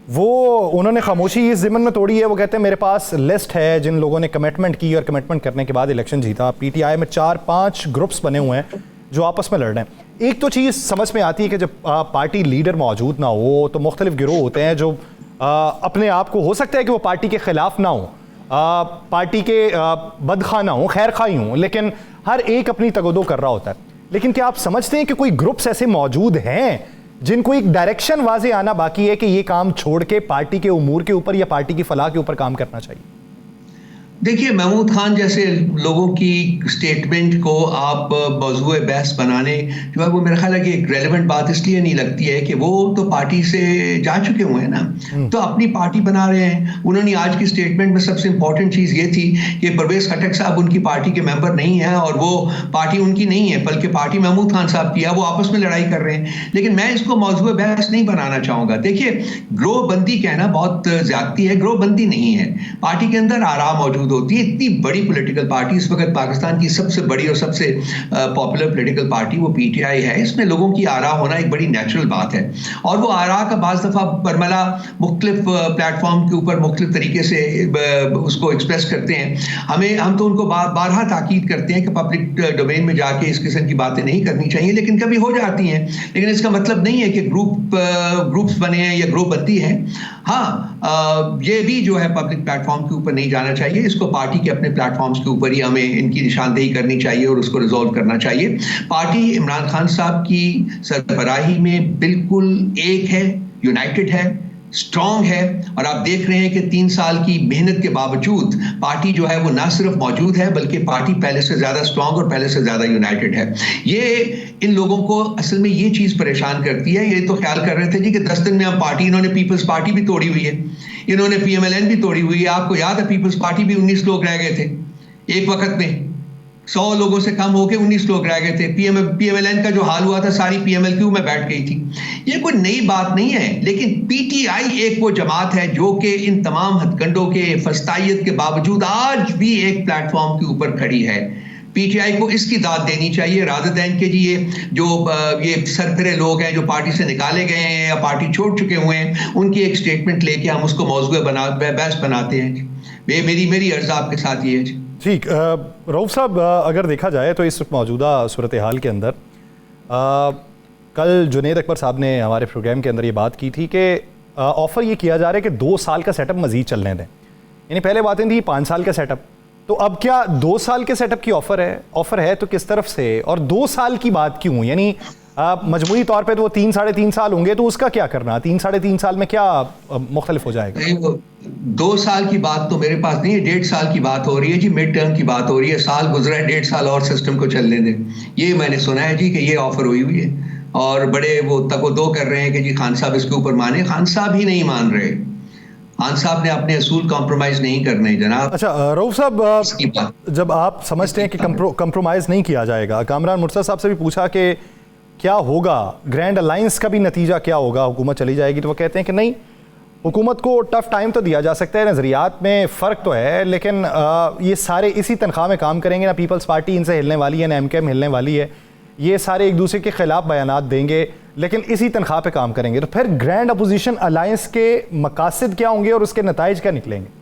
انہوں نے خاموشی اس ضمن میں توڑی ہے. وہ کہتے ہیں میرے پاس لسٹ ہے جن لوگوں نے کمٹمنٹ کی, اور کمٹمنٹ کرنے کے بعد الیکشن جیتا. پی ٹی آئی میں 4-5 گروپس بنے ہوئے ہیں جو آپس میں لڑ رہے ہیں. ایک تو چیز سمجھ میں آتی ہے کہ جب پارٹی لیڈر موجود نہ ہو تو مختلف گروہ ہوتے ہیں جو اپنے آپ کو, ہو سکتا ہے کہ وہ پارٹی کے خلاف نہ ہوں, پارٹی کے بدخواہ نہ ہوں, خیر خواہ ہوں, لیکن ہر ایک اپنی تگ و دو کر رہا ہوتا ہے. لیکن کیا آپ سمجھتے ہیں کہ کوئی گروپس ایسے موجود ہیں جن کو ایک ڈائریکشن واضح آنا باقی ہے کہ یہ کام چھوڑ کے پارٹی کے امور کے اوپر یا پارٹی کی فلاح کے اوپر کام کرنا چاہیے؟ دیکھیے محمود خان جیسے لوگوں کی سٹیٹمنٹ کو آپ موضوع بحث بنانے جو ہے وہ میرا خیال ہے کہ ایک ریلیونٹ بات اس لیے نہیں لگتی ہے کہ وہ تو پارٹی سے جا چکے ہوئے ہیں نا، تو اپنی پارٹی بنا رہے ہیں. انہوں نے آج کی سٹیٹمنٹ میں سب سے امپورٹنٹ چیز یہ تھی کہ پرویز خٹک صاحب ان کی پارٹی کے ممبر نہیں ہیں اور وہ پارٹی ان کی نہیں ہے بلکہ پارٹی محمود خان صاحب کی ہے. وہ آپس میں لڑائی کر رہے ہیں، لیکن میں اس کو موضوع بحث نہیں بنانا چاہوں گا. دیکھیے گروہ بندی کہنا بہت زیادتی ہے، گروہ بندی نہیں ہے. پارٹی کے اندر آرا موجود ہوتی ہے. اتنی بڑی پولیٹیکل پارٹی اس وقت پاکستان کی سب سے بڑی اور سب سے پاپولر پولیٹیکل پارٹی وہ پی ٹی آئی ہے. اس میں لوگوں کی آرا ہونا ایک بڑی نیچرل بات ہے اور وہ آرا کا بعض دفعہ برملا مختلف پلیٹ فارم کے اوپر مختلف طریقے سے اس کو ایکسپریس کرتے ہیں. ہم تو ان کو بارہا تاکید کرتے ہیں کہ پبلک ڈومین میں جا کے اس قسم کی باتیں نہیں کرنی چاہیے، لیکن کبھی ہو جاتی ہیں. لیکن اس کا مطلب نہیں ہے کہ گروپس بنے ہیں یا گروپ بندی ہے. ہاں یہ بھی جو ہے پبلک پلیٹ فارم کے اوپر نہیں جانا چاہیے. اس کو پارٹی کے اپنے پلیٹ فارمز کے اوپر ہی ہمیں ان کی نشاندہی کرنی چاہیے اور اس کو ریزولو کرنا چاہیے. پارٹی عمران خان صاحب کی سربراہی میں بالکل ایک ہے، یونائٹڈ ہے، اسٹرانگ ہے. اور آپ دیکھ رہے ہیں کہ 3 سال کی محنت کے باوجود پارٹی جو ہے وہ نہ صرف موجود ہے بلکہ پارٹی پہلے سے زیادہ اسٹرانگ اور پہلے سے زیادہ یونائٹڈ ہے. یہ ان لوگوں کو اصل میں یہ چیز پریشان کرتی ہے. یہ تو خیال کر رہے تھے جی کہ 10 دن میں ہم پارٹی، انہوں نے پیپلز پارٹی بھی توڑی ہوئی ہے، انہوں نے پی ایم ایل این بھی توڑی ہوئی ہے. آپ کو یاد ہے پیپلز پارٹی بھی 19 لوگ رہ گئے تھے ایک وقت میں، 100 لوگوں سے کم ہو کے 19 لوگ رہ گئے تھے. پی ایم ایل این کا جو حال ہوا تھا ساری پی ایم ایل کیو میں بیٹھ گئی تھی. یہ کوئی نئی بات نہیں ہے، لیکن پی ٹی آئی ایک وہ جماعت ہے جو کہ ان تمام ہتھ کنڈوں کے فسطائیت کے باوجود آج بھی ایک پلیٹ فارم کے اوپر کھڑی ہے. پی ٹی آئی کو اس کی داد دینی چاہیے رادر دین کے جی یہ سرپھرے لوگ ہیں جو پارٹی سے نکالے گئے ہیں یا پارٹی چھوڑ چکے ہوئے ہیں، ان کی ایک سٹیٹمنٹ لے کے ہم اس کو موضوع بحث بناتے ہیں. میری عرض آپ کے ساتھ یہ ہے. ٹھیک. رؤوف صاحب اگر دیکھا جائے تو اس موجودہ صورتحال کے اندر کل جنید اکبر صاحب نے ہمارے پروگرام کے اندر یہ بات کی تھی کہ آفر یہ کیا جا رہا ہے کہ 2 سال کا سیٹ اپ مزید چلنے دیں. یعنی پہلے باتیں تھیں 5 سال کا سیٹ اپ، تو اب کیا 2 سال کے سیٹ اپ کی آفر ہے تو کس طرف سے، اور 2 سال کی بات کیوں؟ یعنی مجموعی طور پہ تو وہ 3 ساڑھے 3 سال ہوں گے، تو اس کا کیا کرنا؟ 3 ساڑھے 3 سال میں کیا مختلف ہو جائے گا؟ 2 سال کی بات تو میرے پاس نہیں ہے، 1.5 سال کی بات ہو رہی ہے جی. مڈ ٹرم کی بات ہو رہی ہے. سال گزرا ہے، 1.5 سال اور سسٹم کو چلنے دیں. یہ میں نے سنا ہے جی کہ یہ آفر ہوئی ہے اور بڑے وہ تک و دو کر رہے ہیں کہ جی خان صاحب اس کے اوپر مانے. خان صاحب ہی نہیں مان رہے. خان صاحب نے اپنے اصول کمپرومائز نہیں کرنے جناب. اچھا رؤوف صاحب، جب آپ سمجھتے ہیں کہ کمپرومائز نہیں کیا جائے گا، کامران مرتضیٰ صاحب سے بھی پوچھا کہ کیا ہوگا، گرینڈ الائنس کا بھی نتیجہ کیا ہوگا، حکومت چلی جائے گی، تو وہ کہتے ہیں کہ نہیں، حکومت کو ٹف ٹائم تو دیا جا سکتا ہے، نظریات میں فرق تو ہے، لیکن یہ سارے اسی تنخواہ میں کام کریں گے، نہ پیپلز پارٹی ان سے ہلنے والی ہے نہ ایم کے ایم ہلنے والی ہے. یہ سارے ایک دوسرے کے خلاف بیانات دیں گے لیکن اسی تنخواہ پہ کام کریں گے. تو پھر گرینڈ اپوزیشن الائنس کے مقاصد کیا ہوں گے اور اس کے نتائج کیا نکلیں گے؟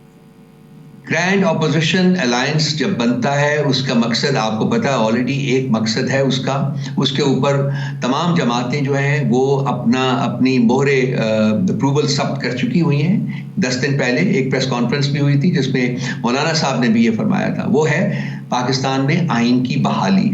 گرینڈ اپوزیشن الائنس جب بنتا ہے اس کا مقصد آپ کو پتا ہے، آلریڈی ایک مقصد ہے اس کا. اس کے اوپر تمام جماعتیں جو ہیں وہ اپنی مہر اپروول ثبت کر چکی ہوئی ہیں. 10 دن پہلے ایک پریس کانفرنس بھی ہوئی تھی جس میں مولانا صاحب نے بھی یہ فرمایا تھا. وہ ہے پاکستان میں آئین کی بحالی.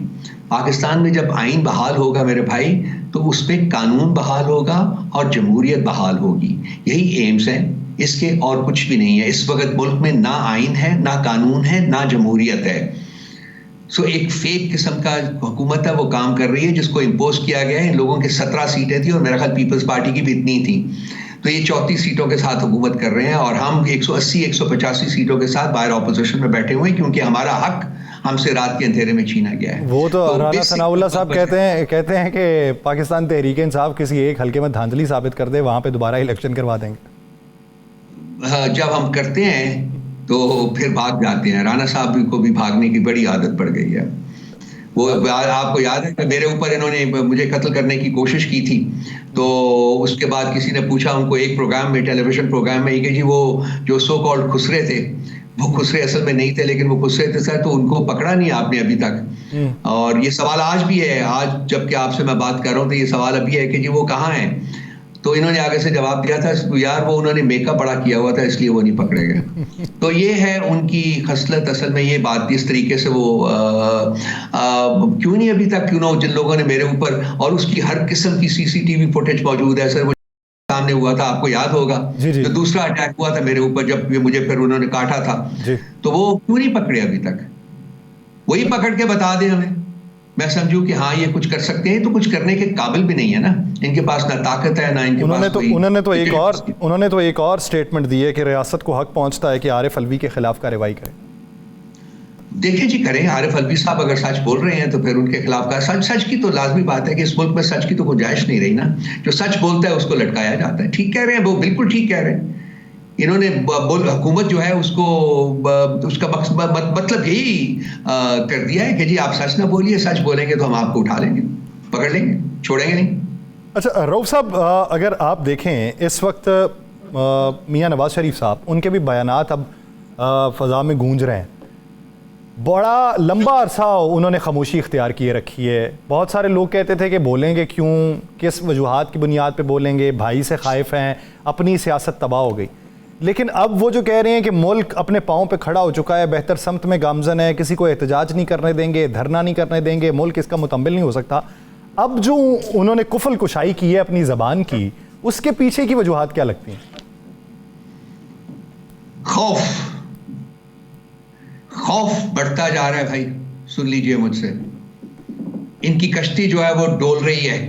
پاکستان میں جب آئین بحال ہوگا میرے بھائی تو اس پہ قانون بحال ہوگا اور جمہوریت بحال ہوگی. یہی ایمز ہیں، اس کے اور کچھ بھی نہیں ہے. اس وقت ملک میں نہ آئین ہے، نہ قانون ہے، نہ جمہوریت ہے. ایک فیک قسم کا حکومت ہے وہ کام کر رہی ہے جس کو امپوز کیا گیا ہے. ان لوگوں کے 17 سیٹیں تھیں اور میرا خیال پیپلز پارٹی کی بھی اتنی تھی، تو یہ 34 سیٹوں کے ساتھ حکومت کر رہے ہیں اور ہم 180-185 سیٹوں کے ساتھ باہر اپوزیشن میں بیٹھے ہوئے ہیں کیونکہ ہمارا حق ہم سے رات کے اندھیرے میں چھینا گیا ہے. وہ تو رانا ثناء اللہ صاحب کہتے ہیں کہ پاکستان تحریک انصاف کسی ایک حلقے میں دھاندلی ثابت کر دے، وہاں پہ دوبارہ الیکشن کروا دیں گے. جب ہم کرتے ہیں تو پھر بھاگ جاتے ہیں. رانا صاحب کو بھی بھاگنے کی بڑی عادت پڑ گئی ہے. وہ آپ کو یاد ہے کہ میرے اوپر انہوں نے مجھے قتل کرنے کی کوشش کی تھی، تو اس کے بعد کسی نے پوچھا ان کو ایک پروگرام میں، ٹیلی ویژن پروگرام میں، کہ جی وہ جو سو کالڈ خسرے تھے، وہ خسرے اصل میں نہیں تھے لیکن وہ خسرے تھے سر، تو ان کو پکڑا نہیں آپ نے ابھی تک. اور یہ سوال آج بھی ہے، آج جب کہ آپ سے میں بات کر رہا ہوں تو یہ سوال ابھی ہے کہ جی وہ کہاں ہیں. تو انہوں نے آگے سے جواب دیا تھا یار وہ انہوں نے میک اپ بڑا کیا ہوا تھا اس لیے وہ نہیں پکڑے گئے. تو یہ ہے ان کی خصلت. اصل میں یہ بات اس طریقے سے وہ کیوں نہیں ابھی تک کیوں نہ جن لوگوں نے میرے اوپر, اور اس کی ہر قسم کی CCTV فوٹیج موجود ہے سر. وہ سامنے ہوا تھا, آپ کو یاد ہوگا جو دوسرا اٹیک ہوا تھا میرے اوپر جب مجھے پھر انہوں نے کاٹا تھا, تو وہ کیوں نہیں پکڑے ابھی تک؟ وہی پکڑ کے بتا دیں ہمیں. میں سمجھوں کہ ہاں یہ کچھ کر سکتے ہیں, تو کچھ کرنے کے قابل بھی نہیں ہے نا. ان کے پاس نہ طاقت ہے نہ ان کے پاس. انہوں نے تو ایک اور سٹیٹمنٹ دی ہے کہ ریاست کو حق پہنچتا ہے کہ عارف الوی کے خلاف کارروائی کرے. دیکھیں جی کریں, عارف الوی صاحب اگر سچ بول رہے ہیں تو پھر ان کے خلاف کا سچ کی تو لازمی بات ہے کہ اس ملک میں سچ کی تو گنجائش نہیں رہی نا. جو سچ بولتا ہے اس کو لٹکایا جاتا ہے. ٹھیک کہہ رہے ہیں وہ, بالکل ٹھیک کہہ رہے ہیں. انہوں نے حکومت جو ہے اس کو اس کا مطلب یہی کر دیا ہے کہ جی آپ سچ نہ بولیے, سچ بولیں گے تو ہم آپ کو اٹھا لیں گے, پکڑ لیں گے, چھوڑیں گے نہیں. اچھا رؤف صاحب, اگر آپ دیکھیں اس وقت میاں نواز شریف صاحب, ان کے بھی بیانات اب فضا میں گونج رہے ہیں. بڑا لمبا عرصہ انہوں نے خاموشی اختیار کیے رکھی ہے. بہت سارے لوگ کہتے تھے کہ بولیں گے کیوں, کس وجوہات کی بنیاد پہ بولیں گے, بھائی سے خائف ہیں, اپنی سیاست تباہ ہو گئی. لیکن اب وہ جو کہہ رہے ہیں کہ ملک اپنے پاؤں پہ کھڑا ہو چکا ہے, بہتر سمت میں گامزن ہے, کسی کو احتجاج نہیں کرنے دیں گے, دھرنا نہیں کرنے دیں گے, ملک اس کا متحمل نہیں ہو سکتا. اب جو انہوں نے کفل کشائی کی ہے اپنی زبان کی, اس کے پیچھے کی وجوہات کیا لگتی ہیں؟ خوف بڑھتا جا رہا ہے بھائی. سن لیجئے مجھ سے, ان کی کشتی جو ہے وہ ڈول رہی ہے,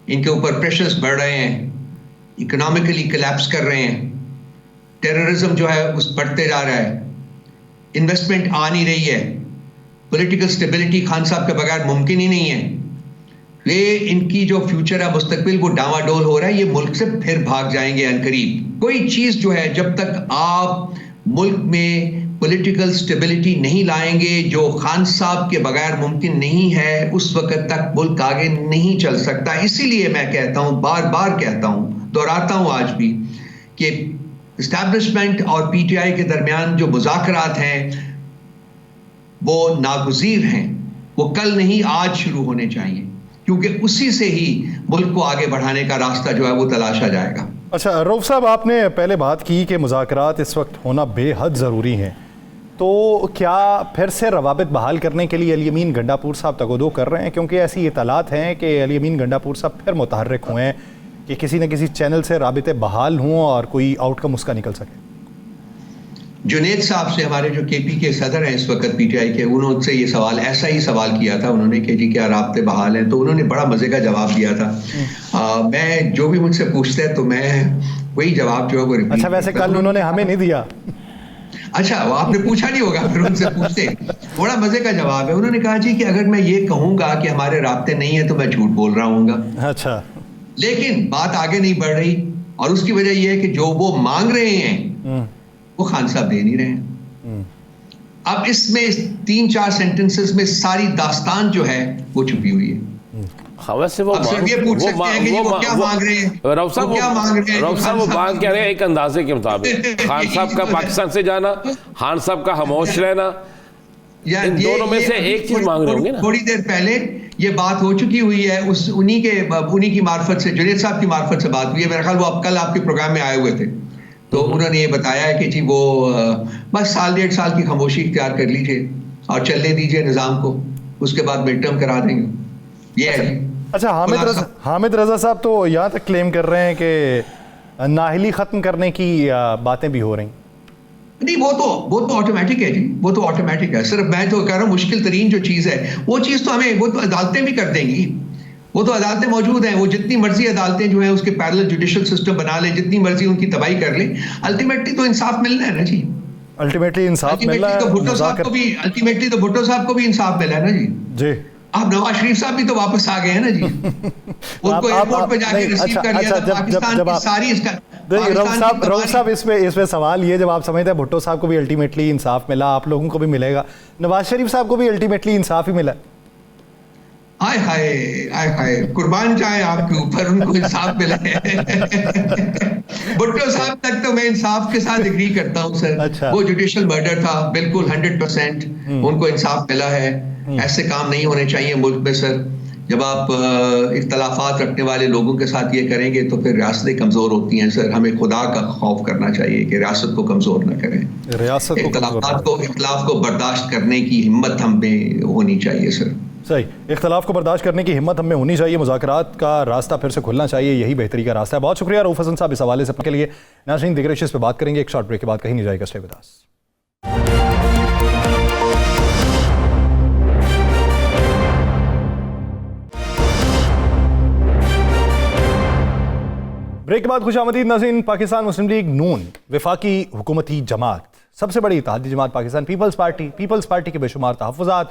ان کے اوپر پریشرز بڑھ رہے ہیں, اکنامکلی کلیپس کر رہے ہیں, ٹیررزم جو ہے اس بڑھتے جا رہا ہے, انویسٹمنٹ آ نہیں رہی ہے, پولیٹیکل سٹیبلٹی خان صاحب کے بغیر ممکن ہی نہیں ہے. یہ ان کی جو فیوچر ہے مستقبل وہ ڈاواں ڈول ہو رہا ہے. یہ ملک سے پھر بھاگ جائیں گے عنقریب. کوئی چیز جو ہے جب تک آپ ملک میں پولیٹیکل سٹیبلٹی نہیں لائیں گے, جو خان صاحب کے بغیر ممکن نہیں ہے, اس وقت تک ملک آگے نہیں چل سکتا. اسی لیے میں کہتا ہوں, بار بار کہتا ہوں, دہراتا ہوں آج بھی, کہ اسٹیبلشمنٹ اور PTI کے درمیان جو مذاکرات ہیں وہ ناگزیر ہیں. وہ کل نہیں آج شروع ہونے چاہیے, کیونکہ اسی سے ہی ملک کو آگے بڑھانے کا راستہ جو ہے وہ تلاشا جائے گا. اچھا رؤف صاحب, آپ نے پہلے بات کی کہ مذاکرات اس وقت ہونا بے حد ضروری ہیں, تو کیا پھر سے روابط بحال کرنے کے لیے علی امین گنڈا پور صاحب تگودو کر رہے ہیں؟ کیونکہ ایسی اطلاعات ہیں کہ علی امین گنڈا پور صاحب پھر متحرک ہوئے ہیں کہ کسی نہ کسی چینل سے رابطے بحال ہوں اور کوئی آؤٹ کم اس کا نکل سکے. جنید صاحب سے, ہمارے جو KP کے صدر ہیں اس وقت PTI کے, انہوں سے یہ سوال, ایسا ہی سوال کیا تھا انہوں نے کہ جی کیا رابطے بحال ہیں, تو انہوں نے بڑا مزے کا جواب دیا تھا. میں جو بھی مجھ سے پوچھتے ہیں تو میں وہی جواب جو ہے وہ ریپیٹ. اچھا ویسے کل انہوں نے ہمیں نہیں دیا. اچھا وہ آپ نے پوچھا نہیں ہوگا, پھر ان سے پوچھتے. بڑا مزے کا جواب ہے. انہوں نے کہا جی کہ اگر میں یہ کہوں گا کہ ہمارے رابطے نہیں ہیں تو میں جھوٹ بول رہا ہوں گا. اچھا, لیکن بات آگے نہیں بڑھ رہی, اور اس کی وجہ یہ ہے کہ جو وہ مانگ رہے ہیں وہ خان صاحب دے نہیں رہے ہیں. اب اس میں 3-4 سینٹنسز میں ساری داستان جو ہے وہ چھپی ہوئی ہے. ویسے وہ رؤف صاحب وہ مانگ کیا رہے ہیں ایک اندازے کے مطابق, خان صاحب کا پاکستان سے جانا, خان صاحب کا خاموش رہنا, ان دونوں میں سے ایک چیز مانگ رہے ہوں گے نا. تھوڑی دیر پہلے یہ بات ہو چکی ہوئی ہے, انہی کی معرفت سے, جنید صاحب کی معرفت سے بات ہوئی ہے. میرا خیال وہ کل آپ کے پروگرام میں آئے ہوئے تھے, تو انہوں نے یہ بتایا ہے کہ جی وہ بس 1.5 سال کی خاموشی اختیار کر لیجئے اور چلنے دیجئے نظام کو, اس کے بعد مڈ ٹرم کرا دیں گے. یہ ہے. اچھا حامد رضا صاحب تو یہاں تک کلیم کر رہے ہیں کہ نااہلی ختم کرنے کی باتیں بھی ہو رہی ہیں. نہیں وہ تو آٹومیٹک ہے جی, وہ تو آٹومیٹک ہے. صرف میں تو کہہ رہا ہوں مشکل ترین جو چیز ہے وہ چیز تو ہمیں, وہ تو عدالتیں بھی کر دیں گی. وہ تو عدالتیں موجود ہیں, وہ جتنی مرضی عدالتیں جو ہیں اس کے پیرلل جوڈیشل سسٹم بنا لیں, جتنی مرضی ان کی تباہی کر لیں, الٹیمیٹلی تو انصاف ملنا ہے نا جی. الٹیمیٹلی انصاف ملنا ہے. الٹیمیٹلی تو بھٹو صاحب کو بھی انصاف ملا ہے نا جی. جی اب نواز شریف صاحب بھی تو واپس آ گئے ہیں نا جی. ان کو ایئرپورٹ پہ جا کے ریسیو کر لیا تھا. پاکستان کی ساری رؤف صاحب اس پہ سوال یہ, جب آپ سمجھتے ہیں بھٹو صاحب کو بھی الٹیمیٹلی انصاف ملا, آپ لوگوں کو بھی ملے گا, نواز شریف صاحب کو بھی الٹیمیٹلی انصاف ہی ملا. ہائے ہائے ہائے ہائے, قربان جائیں آپ کے اوپر, ان کو انصاف ملا ہے. بھٹو صاحب تک تو میں انصاف کے ساتھ اگری کرتا ہوں سر. وہ جوڈیشل مرڈر تھا, بالکل 100% ان کو انصاف ملا ہے. ایسے کام نہیں ہونے چاہیے ملک میں سر. جب آپ اختلافات رکھنے والے لوگوں کے ساتھ یہ کریں گے تو پھر ریاستیں کمزور ہوتی ہیں. سر ہمیں خدا کا خوف کرنا چاہیے کہ ریاست کو کمزور نہ کریں. اختلاف کو برداشت کرنے کی ہمت ہم میں ہونی چاہیے. سر صحیح, اختلاف کو برداشت کرنے کی ہمت ہم میں ہونی چاہیے, مذاکرات کا راستہ پھر سے کھلنا چاہیے, یہی بہتری کا راستہ ہے. بہت شکریہ رؤف حسن صاحب اس حوالے سے کے لیے. ناظرین دیگر ایشوز پہ بات کریں گے ایک شارٹ بریک کے بعد, کہیں نہیں جائے گا, اسٹے ود اس. بریک کے بعد خوش آمدید ناظرین. پاکستان مسلم لیگ نون وفاقی حکومتی جماعت, سب سے بڑی اتحادی جماعت پاکستان پیپلز پارٹی کے بے شمار تحفظات,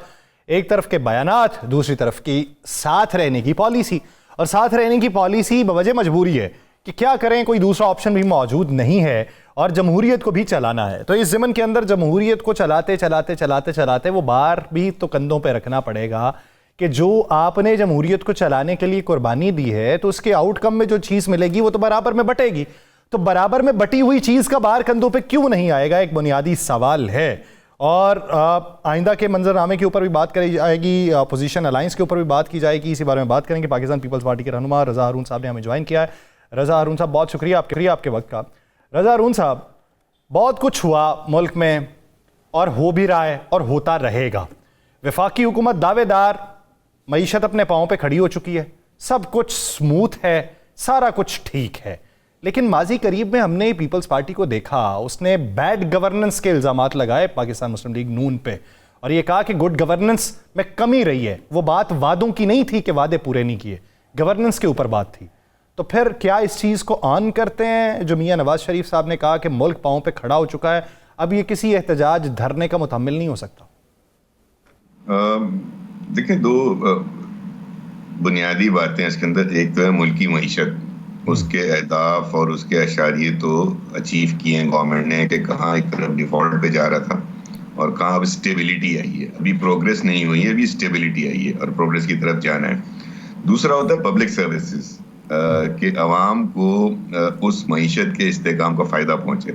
ایک طرف کے بیانات, دوسری طرف کی ساتھ رہنے کی پالیسی. اور ساتھ رہنے کی پالیسی بوجہ مجبوری ہے کہ کیا کریں, کوئی دوسرا آپشن بھی موجود نہیں ہے اور جمہوریت کو بھی چلانا ہے. تو اس ضمن کے اندر جمہوریت کو چلاتے وہ بار بھی تو کندھوں پہ رکھنا پڑے گا کہ جو آپ نے جمہوریت کو چلانے کے لیے قربانی دی ہے تو اس کے آؤٹ کم میں جو چیز ملے گی وہ تو برابر میں بٹے گی. تو برابر میں بٹی ہوئی چیز کا بار کندھوں پہ کیوں نہیں آئے گا, ایک بنیادی سوال ہے. اور آئندہ کے منظرنامے کے اوپر بھی بات کری جائے گی, اپوزیشن الائنس کے اوپر بھی بات کی جائے گی, اسی بارے میں بات کریں گے. پاکستان پیپلز پارٹی کے رہنما رضا ہارون صاحب نے ہمیں جوائن کیا ہے. رضا ہارون صاحب بہت شکریہ آپ کے وقت کا. رضا ہارون صاحب, بہت کچھ ہوا ملک میں اور ہو بھی رہا ہے اور ہوتا رہے گا. وفاقی حکومت دعوے دار, معیشت اپنے پاؤں پہ کھڑی ہو چکی ہے, سب کچھ سموتھ ہے, سارا کچھ ٹھیک ہے. لیکن ماضی قریب میں ہم نے پیپلز پارٹی کو دیکھا, اس نے بیڈ گورننس کے الزامات لگائے پاکستان مسلم لیگ نون پہ, اور یہ کہا کہ گڈ گورننس میں کمی رہی ہے. وہ بات وعدوں کی نہیں تھی کہ وعدے پورے نہیں کیے, گورننس کے اوپر بات تھی. تو پھر کیا اس چیز کو آن کرتے ہیں جو میاں نواز شریف صاحب نے کہا کہ ملک پاؤں پہ کھڑا ہو چکا ہے, اب یہ کسی احتجاج دھرنے کا متحمل نہیں ہو سکتا؟ دیکھیں, دو بنیادی باتیں اس کے اندر. ایک تو ہے ملکی معیشت, اس کے اہداف اور اس کے اشاریے تو اچیو کیے ہیں گورنمنٹ نے کہ کہاں ایک طرف ڈیفالٹ پہ جا رہا تھا اور کہاں اب اسٹیبلٹی آئی ہے. ابھی پروگریس نہیں ہوئی ہے, ابھی اسٹیبلٹی آئی ہے اور پروگریس کی طرف جانا ہے. دوسرا ہوتا ہے پبلک سروسز, کہ عوام کو اس معیشت کے استحکام کا فائدہ پہنچے.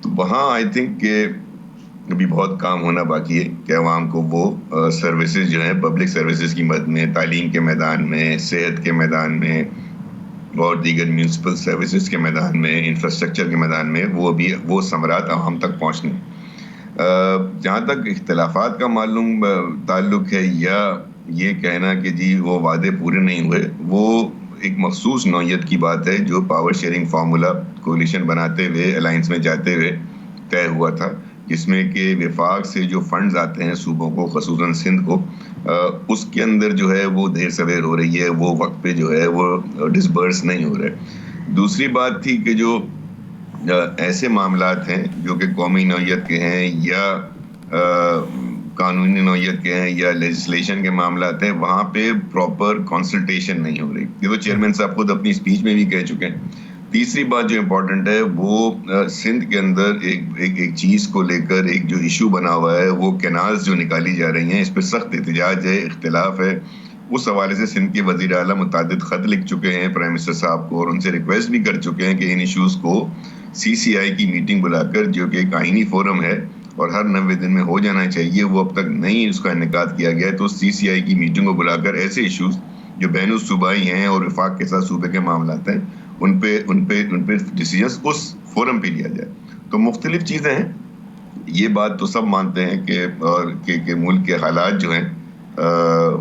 تو وہاں آئی تھنک کہ ابھی بہت کام ہونا باقی ہے کہ عوام کو وہ سروسز جو ہیں پبلک سروسز کی مد میں, تعلیم کے میدان میں, صحت کے میدان میں اور دیگر میونسپل سروسز کے میدان میں, انفراسٹرکچر کے میدان میں, وہ ثمرات عوام تک پہنچنے. جہاں تک اختلافات کا معلوم تعلق ہے یا یہ کہنا کہ جی وہ وعدے پورے نہیں ہوئے, وہ ایک مخصوص نوعیت کی بات ہے جو پاور شیئرنگ فارمولا کولیشن بناتے ہوئے, الائنس میں جاتے ہوئے طے ہوا تھا, جس میں کہ وفاق سے جو فنڈز آتے ہیں صوبوں کو, خصوصاً سندھ کو, اس کے اندر جو ہے وہ دیر سویر ہو رہی ہے, وہ وقت پہ جو ہے وہ ڈسبرس نہیں ہو رہے. دوسری بات تھی کہ جو ایسے معاملات ہیں جو کہ قومی نوعیت کے ہیں یا قانونی نوعیت کے ہیں یا لیجسلیشن کے معاملات ہیں, وہاں پہ پراپر کنسلٹیشن نہیں ہو رہی. یہ تو چیئرمین صاحب خود اپنی اسپیچ میں بھی کہہ چکے ہیں. تیسری بات جو امپورٹنٹ ہے وہ سندھ کے اندر ایک چیز کو لے کر ایک جو ایشو بنا ہوا ہے, وہ کینالز جو نکالی جا رہی ہیں, اس پہ سخت احتجاج ہے, اختلاف ہے. اس حوالے سے سندھ کے وزیر اعلیٰ متعدد خط لکھ چکے ہیں پرائم منسٹر صاحب کو, اور ان سے ریکویسٹ بھی کر چکے ہیں کہ ان ایشوز کو CCI کی میٹنگ بلا کر, جو کہ ایک آئینی فورم ہے اور ہر 90 دن میں ہو جانا چاہیے, وہ اب تک نہیں اس کا انعقاد کیا گیا ہے. تو CCI کی میٹنگ کو بلا کر ایسے ایشوز جو بین الصوبائی ہیں اور وفاق کے ساتھ صوبے کے معاملات ہیں, ان پہ ڈیسیجنز اس فورم پہ لیا جائے. تو مختلف چیزیں ہیں. یہ بات تو سب مانتے ہیں کہ ملک کے حالات جو ہیں,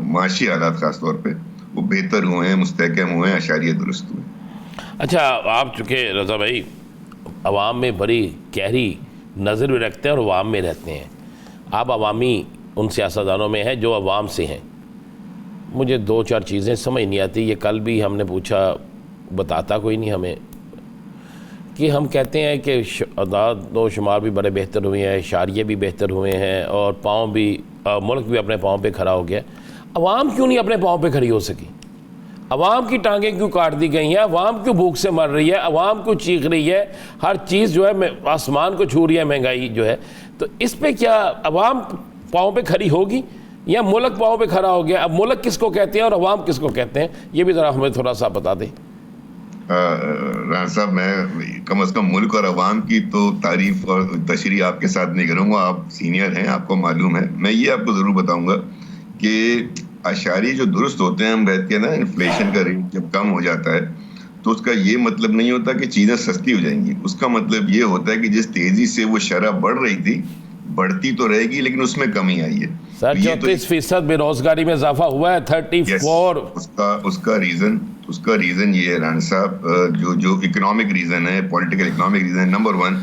معاشی حالات خاص طور پہ, وہ بہتر ہوئے ہیں, مستحکم ہوئے ہیں, اشاریہ درست ہوئے. اچھا, آپ چونکہ رضا بھائی عوام میں بڑی گہری نظر بھی رکھتے ہیں اور عوام میں رہتے ہیں, آپ عوامی ان سیاستدانوں میں ہیں جو عوام سے ہیں. مجھے 2-4 چیزیں سمجھ نہیں آتی. یہ کل بھی ہم نے پوچھا, بتاتا کوئی نہیں ہمیں, کہ ہم کہتے ہیں کہ اعداد و شمار بھی بڑے بہتر ہوئے ہیں, اشاریے بھی بہتر ہوئے ہیں, اور ملک بھی اپنے پاؤں پہ کھڑا ہو گیا. عوام کیوں نہیں اپنے پاؤں پہ کھڑی ہو سکی؟ عوام کی ٹانگیں کیوں کاٹ دی گئی ہیں؟ عوام کیوں بھوک سے مر رہی ہے؟ عوام کیوں چیخ رہی ہے؟ ہر چیز جو ہے آسمان کو چھو رہی ہے, مہنگائی جو ہے. تو اس پہ کیا عوام پاؤں پہ کھڑی ہوگی یا ملک پاؤں پہ کھڑا ہو گیا؟ اب ملک کس کو کہتے ہیں اور عوام کس کو کہتے ہیں, یہ بھی ذرا ہمیں تھوڑا سا بتا دیں. رانا صاحب, میں کم از کم ملک اور عوام کی تو تعریف اور تشریح آپ کے ساتھ نہیں کروں گا, آپ سینئر ہیں, آپ کو معلوم ہے. میں یہ آپ کو ضرور بتاؤں گا کہ اشاریے جو درست ہوتے ہیں، ہم کہتے ہیں نا انفلیشن کا ریٹ جب کم ہو جاتا ہے تو اس کا یہ مطلب نہیں ہوتا کہ چیزیں سستی ہو جائیں گی. اس کا مطلب یہ ہوتا ہے کہ جس تیزی سے وہ شرح بڑھ رہی تھی بڑھتی تو رہے گی لیکن اس میں کمی آئی ہے. سر 34% بے روزگاری میں اضافہ ہوا ہے. 34 اس کا ریزن یہ ہے رانا صاحب، جو اکنامک ریزن ہے، پولیٹیکل اکنامک ریزن. نمبر 1،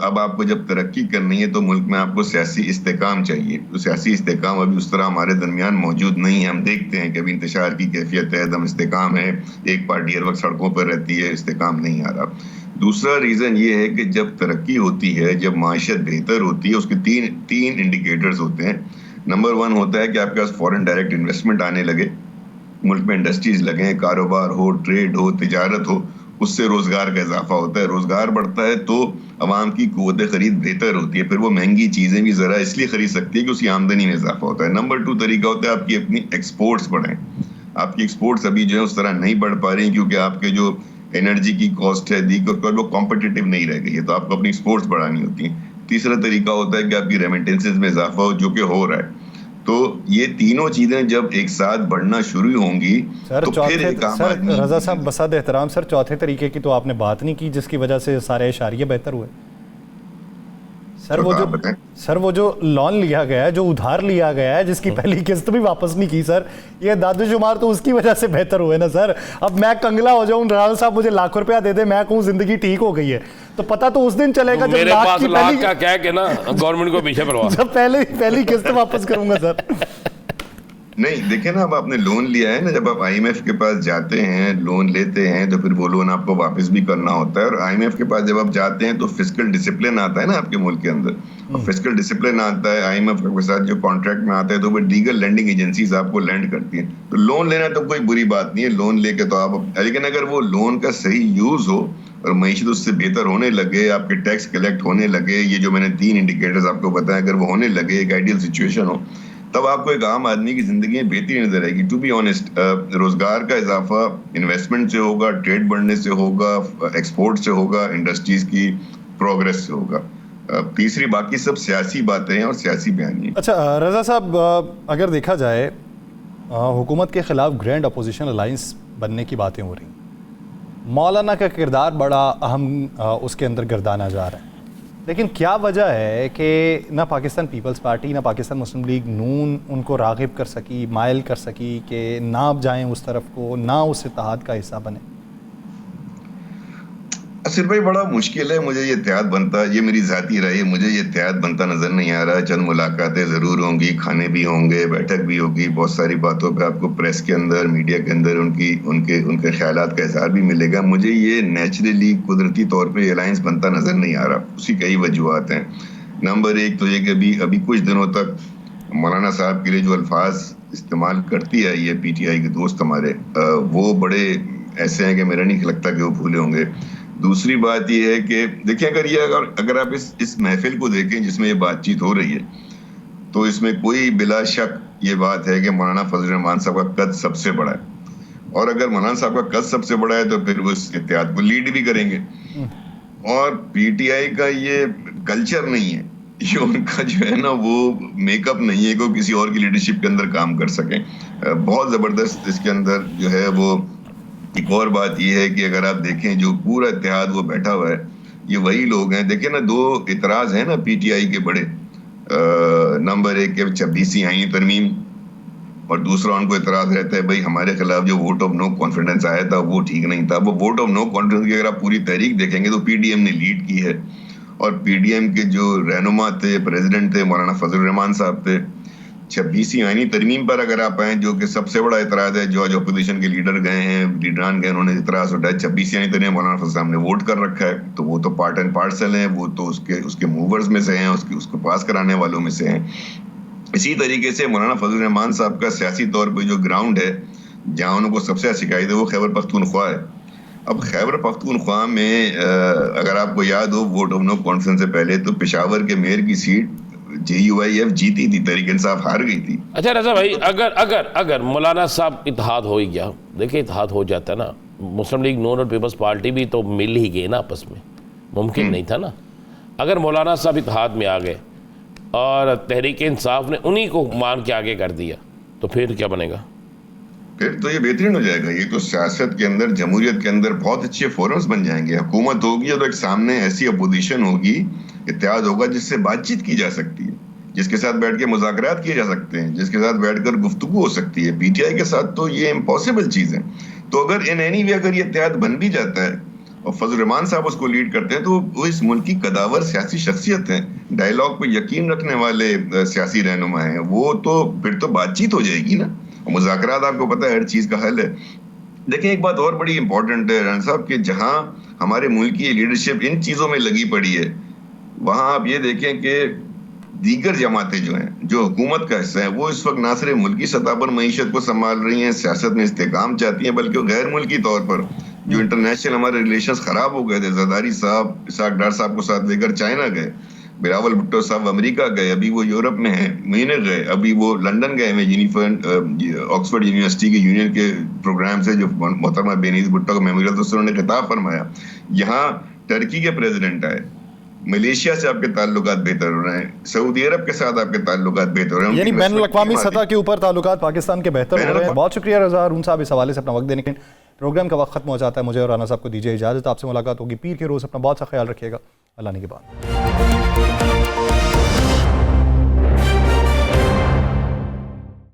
اب آپ کو جب ترقی کرنی ہے تو ملک میں آپ کو سیاسی استحکام چاہیے. تو سیاسی استحکام ابھی اس طرح ہمارے درمیان موجود نہیں ہے. ہم دیکھتے ہیں کہ ابھی انتشار کی کیفیت ہے، دم استحکام ہے، ایک پارٹی ہر وقت سڑکوں پر رہتی ہے، استحکام نہیں آ رہا. دوسرا ریزن یہ ہے کہ جب ترقی ہوتی ہے، جب معیشت بہتر ہوتی ہے، اس کے تین انڈیکیٹرز ہوتے ہیں. نمبر 1 ہوتا ہے کہ آپ کے پاس فورن ڈائریکٹ انویسٹمنٹ آنے لگے، ملک میں انڈسٹریز لگیں، کاروبار ہو، ٹریڈ ہو، تجارت ہو، اس سے روزگار کا اضافہ ہوتا ہے. روزگار بڑھتا ہے تو عوام کی قوت خرید بہتر ہوتی ہے، پھر وہ مہنگی چیزیں بھی ذرا اس لیے خرید سکتی ہے کہ اس کی آمدنی میں اضافہ ہوتا ہے. نمبر 2 طریقہ ہوتا ہے آپ کی اپنی ایکسپورٹس بڑھیں. آپ کی ایکسپورٹس ابھی جو ہے اس طرح نہیں بڑھ پا رہی کیونکہ آپ کے جو انرجی کی کاسٹ ہے، دیگر وہ کمپٹیٹیو نہیں رہ گئی ہے، تو آپ کو اپنی ایکسپورٹس بڑھانی ہوتی ہیں. تیسرا طریقہ ہوتا ہے کہ آپ کی ریمیٹنسز میں اضافہ ہو، جو کہ ہو رہا ہے. تو یہ تینوں چیزیں جب ایک ساتھ بڑھنا شروع ہوں گی تو پھر ایک عام آدمی. رضا صاحب بساد احترام سر، چوتھے طریقے کی تو آپ نے بات نہیں کی جس کی وجہ سے سارے اشاریے بہتر ہوئے. سر وہ جو لون لیا گیا ہے، جو ادھار لیا گیا ہے، جس کی پہلی قسط بھی واپس نہیں کی سر، یہ داد و شمار تو اس کی وجہ سے بہتر ہوئے نا سر. اب میں کنگلا ہو جاؤں، رانا صاحب مجھے لاکھ روپیہ دے دے، میں کہوں زندگی ٹھیک ہو گئی ہے، تو پتہ تو اس دن چلے گا جب میرے پاس لاکھ کا کہہ کے نا گورنمنٹ کو پیچھے پڑوا، جب پہلی قسط واپس کروں گا سر. نہیں دیکھیں نا، اب آپ نے لون لیا ہے نا، جب آپ آئی ایم ایف کے پاس جاتے ہیں، لون لیتے ہیں، تو پھر وہ لون آپ کو واپس بھی کرنا ہوتا ہے. اور آئی ایم ایف کے پاس جب آپ جاتے ہیں تو فسکل ڈسپلن آتا ہے نا آپ کے ملک کے اندر. اور فسکل ڈسپلن آتا ہے آئی ایم ایف کے ساتھ جو کانٹریکٹ میں آتا ہے، تو وہ دیگر لینڈنگ ایجنسیز آپ کو لینڈ کرتی ہیں. تو لون لینا تو کوئی بری بات نہیں ہے، لون لے کے تو آپ، لیکن اگر وہ لون کا صحیح یوز ہو اور معیشت اس سے بہتر ہونے لگے، آپ کے ٹیکس کلیکٹ ہونے لگے، یہ جو میں نے 3 انڈیکیٹرز آپ کو بتایا، اگر وہ ہونے لگے، ایک آئیڈیل سچویشن ہو، تب آپ کو ایک عام آدمی کی زندگی میں بہتری نظر آئے گی. ٹو بی آنیسٹ، روزگار کا اضافہ انویسٹمنٹ سے ہوگا، ٹریڈ بڑھنے سے ہوگا، ایکسپورٹ سے ہوگا، انڈسٹریز کی پروگریس سے ہوگا. تیسری باقی سب سیاسی باتیں ہیں اور سیاسی بیانیے. اچھا رضا صاحب، اگر دیکھا جائے حکومت کے خلاف گرینڈ اپوزیشن الائنس بننے کی باتیں ہو رہی ہیں، مولانا کا کردار بڑا اہم اس کے اندر گردانا جا رہا ہے، لیکن کیا وجہ ہے کہ نہ پاکستان پیپلز پارٹی نہ پاکستان مسلم لیگ نون ان کو راغب کر سکی، مائل کر سکی کہ نہ آپ جائیں اس طرف کو، نہ اس اتحاد کا حصہ بنیں؟ اصل بھائی بڑا مشکل ہے، مجھے یہ اتحاد بنتا، یہ میری ذاتی رائے ہے، مجھے یہ اتحاد بنتا نظر نہیں آ رہا. چند ملاقاتیں ضرور ہوں گی، کھانے بھی ہوں گے، بیٹھک بھی ہوگی، بہت ساری باتوں پہ آپ کو پریس کے اندر، میڈیا کے اندر ان کے خیالات کا اظہار بھی ملے گا. مجھے یہ نیچرلی قدرتی طور پہ الائنس بنتا نظر نہیں آ رہا. اسی کئی وجوہات ہیں. نمبر 1 تو یہ کہ ابھی کچھ دنوں تک مولانا صاحب کے لیے جو الفاظ استعمال کرتی ہے یہ پی ٹی آئی کے دوست ہمارے، وہ بڑے ایسے ہیں کہ میرا نہیں لگتا کہ وہ بھولے ہوں گے. دوسری بات یہ ہے کہ دیکھیں، اگر آپ اس محفل کو دیکھیں جس میں یہ بات چیت ہو رہی ہے، تو اس میں کوئی بلا شک یہ بات ہے کہ مولانا فضل الرحمان صاحب کا قد سب سے بڑا ہے. اور اگر مولانا صاحب کا قد سب سے بڑا ہے تو پھر وہ اس اتحاد کو لیڈ بھی کریں گے. اور پی ٹی آئی کا یہ کلچر نہیں ہے، یہ ان کا جو ہے نا وہ میک اپ نہیں ہے کہ وہ کسی اور کی لیڈرشپ کے اندر کام کر سکیں. بہت زبردست اس کے اندر جو ہے وہ. ایک اور بات یہ ہے کہ اگر آپ دیکھیں جو پورا اتحاد وہ بیٹھا ہوا ہے، یہ وہی لوگ ہیں. دیکھیں نا، 2 اعتراض ہیں نا پی ٹی آئی کے بڑے. نمبر 1 کہ 26ویں آئینی ترمیم، اور دوسرا ان کو اعتراض رہتا ہے بھائی ہمارے خلاف جو ووٹ آف نو کانفیڈنس آیا تھا وہ ٹھیک نہیں تھا. وہ ووٹ آف نو کانفیڈنس کی اگر آپ پوری تحریک دیکھیں گے تو پی ڈی ایم نے لیڈ کی ہے، اور پی ڈی ایم کے جو رہنما تھے، پریزیڈنٹ تھے، مولانا فضل الرحمان صاحب تھے. 26ویں آئینی ترمیم پر اگر آپ آئیں، جو کہ سب سے بڑا اعتراض ہے، جو آج اپوزیشن کے لیڈران گئے، انہوں نے اعتراض اٹھایا. 26ویں آئینی ترمیم مولانا فضل صاحب نے ووٹ کر رکھا ہے، تو وہ تو پارٹ اینڈ پارسل ہیں، وہ تو اس کے موورز میں سے ہیں، اس کو پاس کرانے والوں میں سے ہیں. اسی طریقے سے مولانا فضل الرحمان صاحب کا سیاسی طور پہ جو گراؤنڈ ہے جہاں انہوں کو سب سے شکایت ہے وہ خیبر پختونخوا ہے. اب خیبر پختونخوا میں اگر آپ کو یاد ہو ووٹ آف نو کانفیڈنس سے پہلے تو پشاور کے میئر کی seat J U I F جیتی تھی، تحریک انصاف ہار گئی تھی. اچھا رضا بھائی، اگر مولانا صاحب اتحاد ہو ہی گیا، دیکھیں اتحاد ہو جاتا ہے نا، مسلم لیگ نون اور پیپلز پارٹی بھی تو مل ہی گئے نا آپس میں، ممکن نہیں تھا نا. اگر مولانا صاحب اتحاد میں آ گئے اور تحریک انصاف نے انہی کو مان کے آگے کر دیا، تو پھر کیا بنے گا؟ پھر تو یہ بہترین ہو جائے گا. یہ تو سیاست کے اندر، جمہوریت کے اندر بہت اچھے فورمز بن جائیں گے. حکومت ہوگی اور ایک سامنے ایسی اپوزیشن ہوگی، اتحاد ہوگا جس سے بات چیت کی جا سکتی ہے، جس کے ساتھ بیٹھ کے مذاکرات کیے جا سکتے ہیں، جس کے ساتھ بیٹھ کر گفتگو ہو سکتی ہے. پی ٹی آئی کے ساتھ تو یہ امپاسبل چیز ہے. تو اگر ان اینی وے اگر یہ اتحاد بن بھی جاتا ہے اور فضل الرحمان صاحب اس کو لیڈ کرتے ہیں، تو وہ اس ملک کی قداور سیاسی شخصیت ہیں، ڈائیلاگ پہ یقین رکھنے والے سیاسی رہنما ہیں. وہ تو پھر تو بات چیت ہو جائے گی نا. مذاکرات آپ کو پتہ ہے ہر چیز کا حل ہے. دیکھیں ایک بات اور بڑی امپورٹنٹ ہے رانا صاحب، کہ جہاں ہمارے ملک کی لیڈرشپ ان چیزوں میں لگی پڑی ہے، وہاں آپ یہ دیکھیں کہ دیگر جماعتیں جو ہیں، جو حکومت کا حصہ ہیں، وہ اس وقت نہ صرف ملکی سطح پر معیشت کو سنبھال رہی ہیں، سیاست میں استحکام چاہتی ہیں، بلکہ غیر ملکی طور پر جو انٹرنیشنل ہمارے ریلیشنز خراب ہو گئے تھے، زرداری صاحب اسحاق ڈار صاحب کو ساتھ لے کر چائنا گئے، بلاول بھٹو صاحب امریکہ گئے، ابھی وہ یورپ میں ہیں، مہینے گئے، ابھی وہ لنڈن گئے ہیں آکسفورڈ یونیورسٹی کے یونین کے پروگرام سے، جو محترمہ بینظیر بھٹو کا میموریل تھا، اس سے انہوں نے خطاب فرمایا. یہاں ٹرکی کے پریزیڈنٹ آئے، ملیشیا سے آپ کے تعلقات بہتر ہو رہے ہیں، سعودی عرب کے ساتھ آپ کے تعلقات بہتر ہو رہے ہیں. یعنی بین الاقوامی سطح کے اوپر تعلقات پاکستان کے بہتر ہو رہے ہیں. بہت شکریہ رضا ہارون صاحب اس حوالے سے اپنا وقت دینے کے. پروگرام کا وقت ختم ہو جاتا ہے. مجھے اور رانا صاحب کو دیجیے اجازت. آپ سے ملاقات ہوگی پیر کے روز. اپنا بہت سا خیال رکھیے گا. اللہ نگہبان.